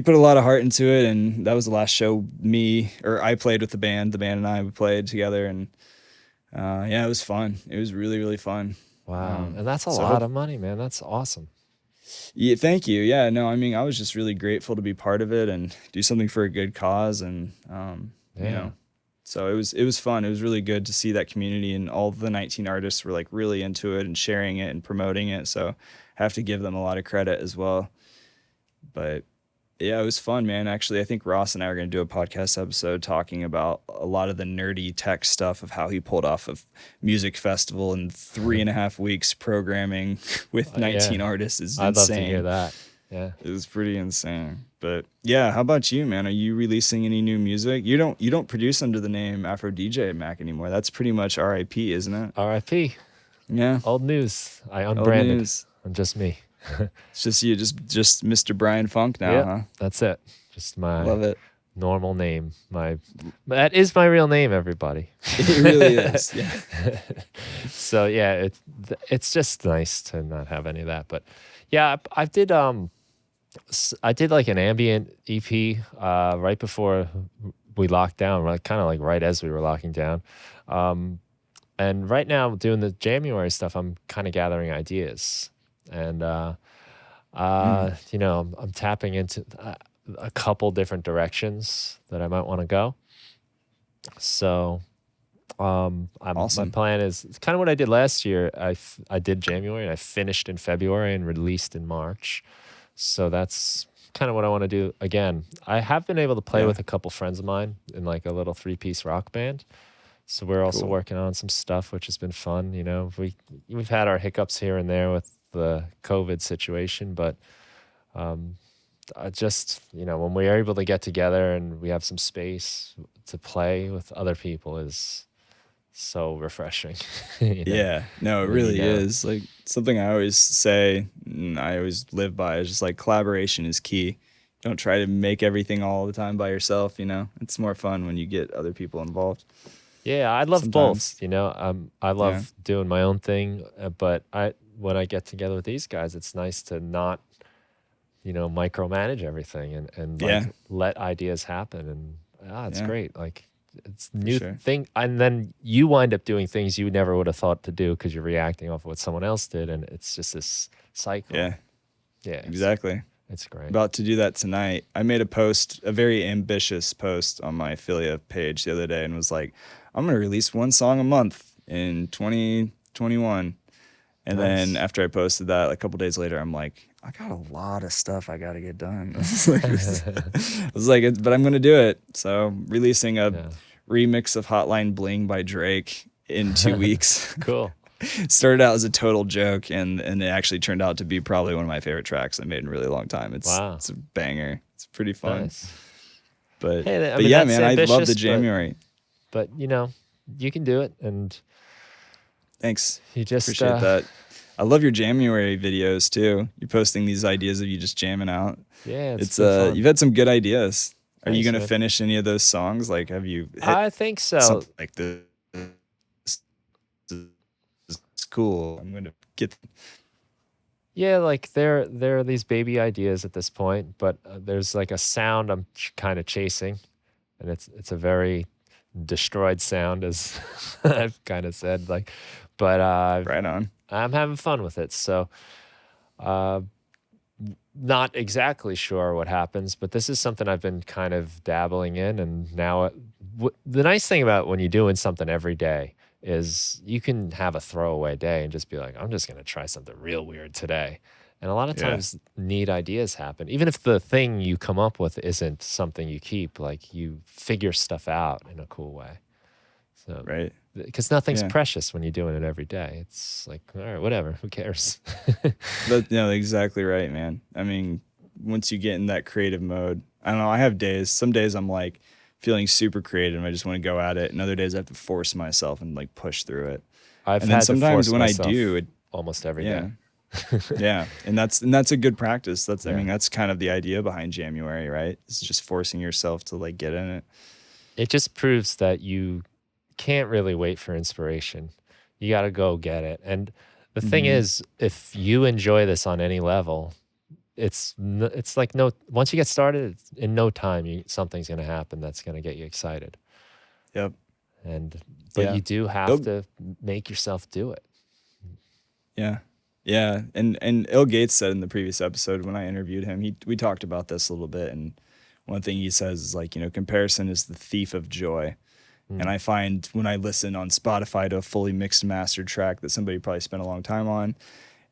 put a lot of heart into it, and that was the last show I played with the band. The band and I, we played together, and it was fun. It was really, really fun. Wow. And that's a lot of money, man. That's awesome. Yeah, thank you. Yeah, no, I mean, I was just really grateful to be part of it and do something for a good cause. And, so it was fun. It was really good to see that community, and all the 19 artists were like really into it and sharing it and promoting it. So I have to give them a lot of credit as well. But yeah, it was fun, man. Actually, I think Ross and I are going to do a podcast episode talking about a lot of the nerdy tech stuff of how he pulled off a music festival in 3.5 weeks programming with 19 artists. Is insane. I'd love to hear that. Yeah, it was pretty insane. But yeah, how about you, man? Are you releasing any new music? You don't produce under the name Afro DJ at Mac anymore. That's pretty much RIP, isn't it? RIP. Yeah. Old news. I unbranded. Old news. I'm just me. It's just you, just Mr. Brian Funk now, huh? That's it. Just my Love it. Normal name. That is my real name, everybody. It really is. Yeah. So yeah, it's just nice to not have any of that. But Yeah, I did like an ambient EP right before we locked down, right, kind of like right as we were locking down. Um, and right now, doing the January stuff, I'm kind of gathering ideas, and Mm, I'm tapping into a couple different directions that I might want to go. So, my awesome. plan is it's kind of what I did last year. I did January and I finished in February and released in March. So that's kind of what I want to do again. I have been able to play Yeah, with a couple friends of mine in like a little 3-piece rock band. So we're also cool. working on some stuff, which has been fun. We've had our hiccups here and there with the COVID situation, but I just when we are able to get together and we have some space to play with other people is so refreshing. Yeah, no, it When you really know, is. Like something I always say, and I always live by is just like collaboration is key. Don't try to make everything all the time by yourself, you know. It's more fun when you get other people involved yeah, I love sometimes. both. I Yeah. love doing my own thing, but when I get together with these guys, it's nice to not micromanage everything and like Yeah. let ideas happen. And it's Yeah, great. Like it's for new sure. thing, and then you wind up doing things you never would have thought to do because you're reacting off of what someone else did, and it's just this cycle. Yeah, Yeah, exactly. it's great. About to do that tonight. I made a post, a very ambitious post on my affiliate page the other day and was like, I'm going to release one song a month in 2021. And then Nice. after I posted that, a couple days later, I'm like, I got a lot of stuff I got to get done. But I'm going to do it. So releasing a Yeah. remix of Hotline Bling by Drake in 2 weeks. Cool. Started out as a total joke, and it actually turned out to be probably one of my favorite tracks I made in a really long time. Wow. It's a banger. It's pretty fun. Nice. But Hey, I but mean yeah, that's man, I love the ambitious, but January. but you can do it, and Thanks. you just Appreciate that. I love your January videos too. You're posting these ideas of you just jamming out. yeah, it's It's been fun. you've had some good ideas. Are you Thanks, gonna man. finish any of those songs? Like have you hit I think so. something like this is cool? I'm gonna get Yeah, like there are these baby ideas at this point, but there's like a sound I'm kind of chasing, and it's a very destroyed sound, as I've kind of said. Like, but right on. I'm having fun with it. So, uh, not exactly sure what happens, but this is something I've been kind of dabbling in, and now the nice thing about when you're doing something every day is you can have a throwaway day and just be like, I'm just going to try something real weird today. And a lot of Yeah. times neat ideas happen. Even if the thing you come up with isn't something you keep, like you figure stuff out in a cool way. So, Right. because nothing's Yeah. precious when you're doing it every day. It's like, all right, whatever, who cares? But no, exactly right, man. I mean, once you get in that creative mode, I don't know, I have days. Some days I'm like feeling super creative and I just want to go at it. And other days I have to force myself and like push through it. I've And then had to sometimes force when I do, myself it almost every yeah. day. Yeah. And that's a good practice. I Yeah. mean, that's kind of the idea behind January, right? It's just forcing yourself to like get in it. It just proves that you can't really wait for inspiration. You got to go get it. And the thing Hmm. is, if you enjoy this on any level, it's like once you get started, in no time something's going to happen that's going to get you excited. Yep. But Yeah. you do have It'll- to make yourself do it. yeah. Yeah. And Il Gates said in the previous episode when I interviewed him, we talked about this a little bit. And one thing he says is like, comparison is the thief of joy. And Mm. I find when I listen on Spotify to a fully mixed mastered track that somebody probably spent a long time on,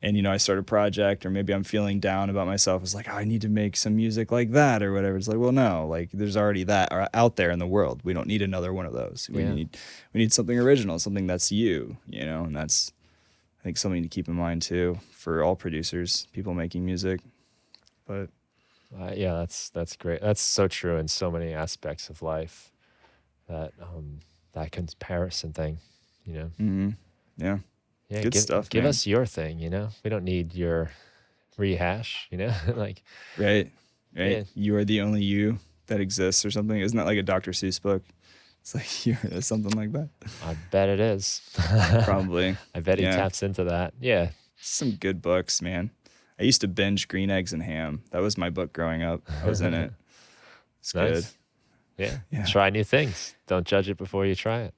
and I start a project, or maybe I'm feeling down about myself, it's like, oh, I need to make some music like that or whatever. It's like, well, no, like there's already that out there in the world. We don't need another one of those. We Yeah. need something original, something that's you, and that's I think something to keep in mind too for all producers, people making music. But Yeah, that's great. That's so true in so many aspects of life. That comparison thing, you know. yeah, Yeah, good stuff, give man. us your thing, you know. We don't need your rehash, you know. Like, Right, right. yeah, You are the only you that exists, or something. Isn't that like a Dr. Seuss book? It's like you're something like that. I bet it is. Probably. I bet he Yeah. taps into that. Yeah, Some good books, man. I used to binge Green Eggs and Ham. That was my book growing up. I was in it. It's good. Yeah. Try new things. Don't judge it before you try it.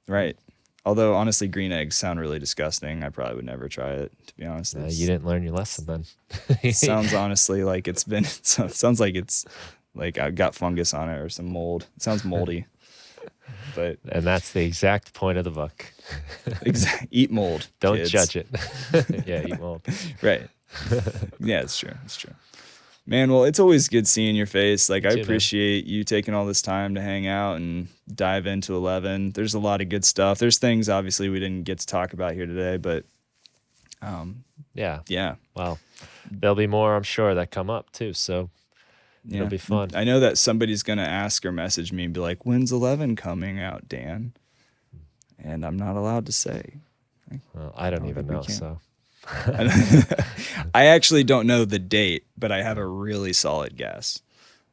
Right. Although honestly, green eggs sound really disgusting. I probably would never try it, to be honest. You didn't learn your lesson then. Sounds honestly like it's been. Sounds like it's like I've got fungus on it or some mold. It sounds moldy. And that's the exact point of the book. Eat mold. Don't kids. judge it. Yeah, eat mold. Right. Yeah, it's true. It's true. Man, well, it's always good seeing your face. Like, I appreciate you taking all this time to hang out and dive into 11. There's a lot of good stuff. There's things, obviously, we didn't get to talk about here today, but yeah. Well, there'll be more, I'm sure, that come up, too, so it'll be fun. I know that somebody's going to ask or message me and be like, when's 11 coming out, Dan? And I'm not allowed to say. Well, I don't even know, so... I actually don't know the date, but I have a really solid guess.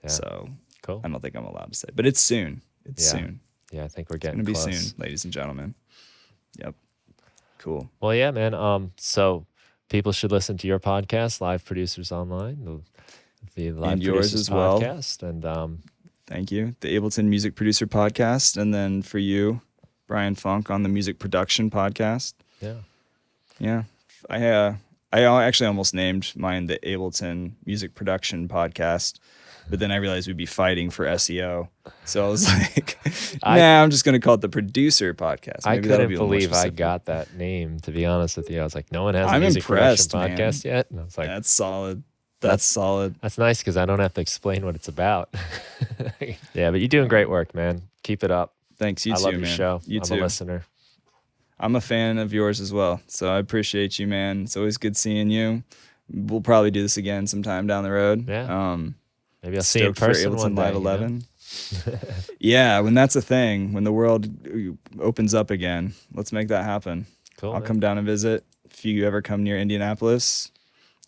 Yeah. So cool. I don't think I'm allowed to say, but it's soon. It's soon. Yeah, I think we're getting close. It's close. Gonna be soon, ladies and gentlemen. Yep. Cool. Well, yeah, man. So people should listen to your podcast, Live Producers Online, the Live and yours Producers as well. Podcast, and thank you, the Ableton Music Producer Podcast, and then for you, Brian Funk on the Music Production Podcast. Yeah. I actually almost named mine the Ableton Music Production Podcast, but then I realized we'd be fighting for SEO. So I was like, I'm just going to call it the Producer Podcast. Maybe I couldn't believe I got that name, to be honest with you. I was like, no one has a music impressed, production podcast yet. And I was like, that's solid. That's solid. That's nice because I don't have to explain what it's about. Yeah, but you're doing great work, man. Keep it up. Thanks. You too, I love man. your show. I'm a listener. I'm a fan of yours as well. So I appreciate you, man. It's always good seeing you. We'll probably do this again sometime down the road. Yeah. Maybe I'll see you in person for Ableton one day, Live 11. Yeah, when that's a thing, when the world opens up again, let's make that happen. Cool. I'll come down and visit. If you ever come near Indianapolis,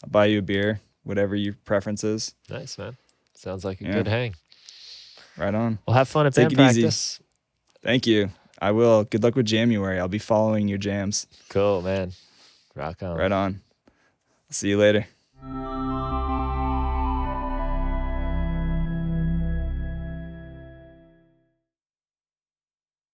I'll buy you a beer, whatever your preference is. Nice, man. Sounds like a good hang. Right on. Well, have fun at band practice. Easy. Thank you. I will. Good luck with January. I'll be following your jams. Cool, man. Rock on. Right on. See you later.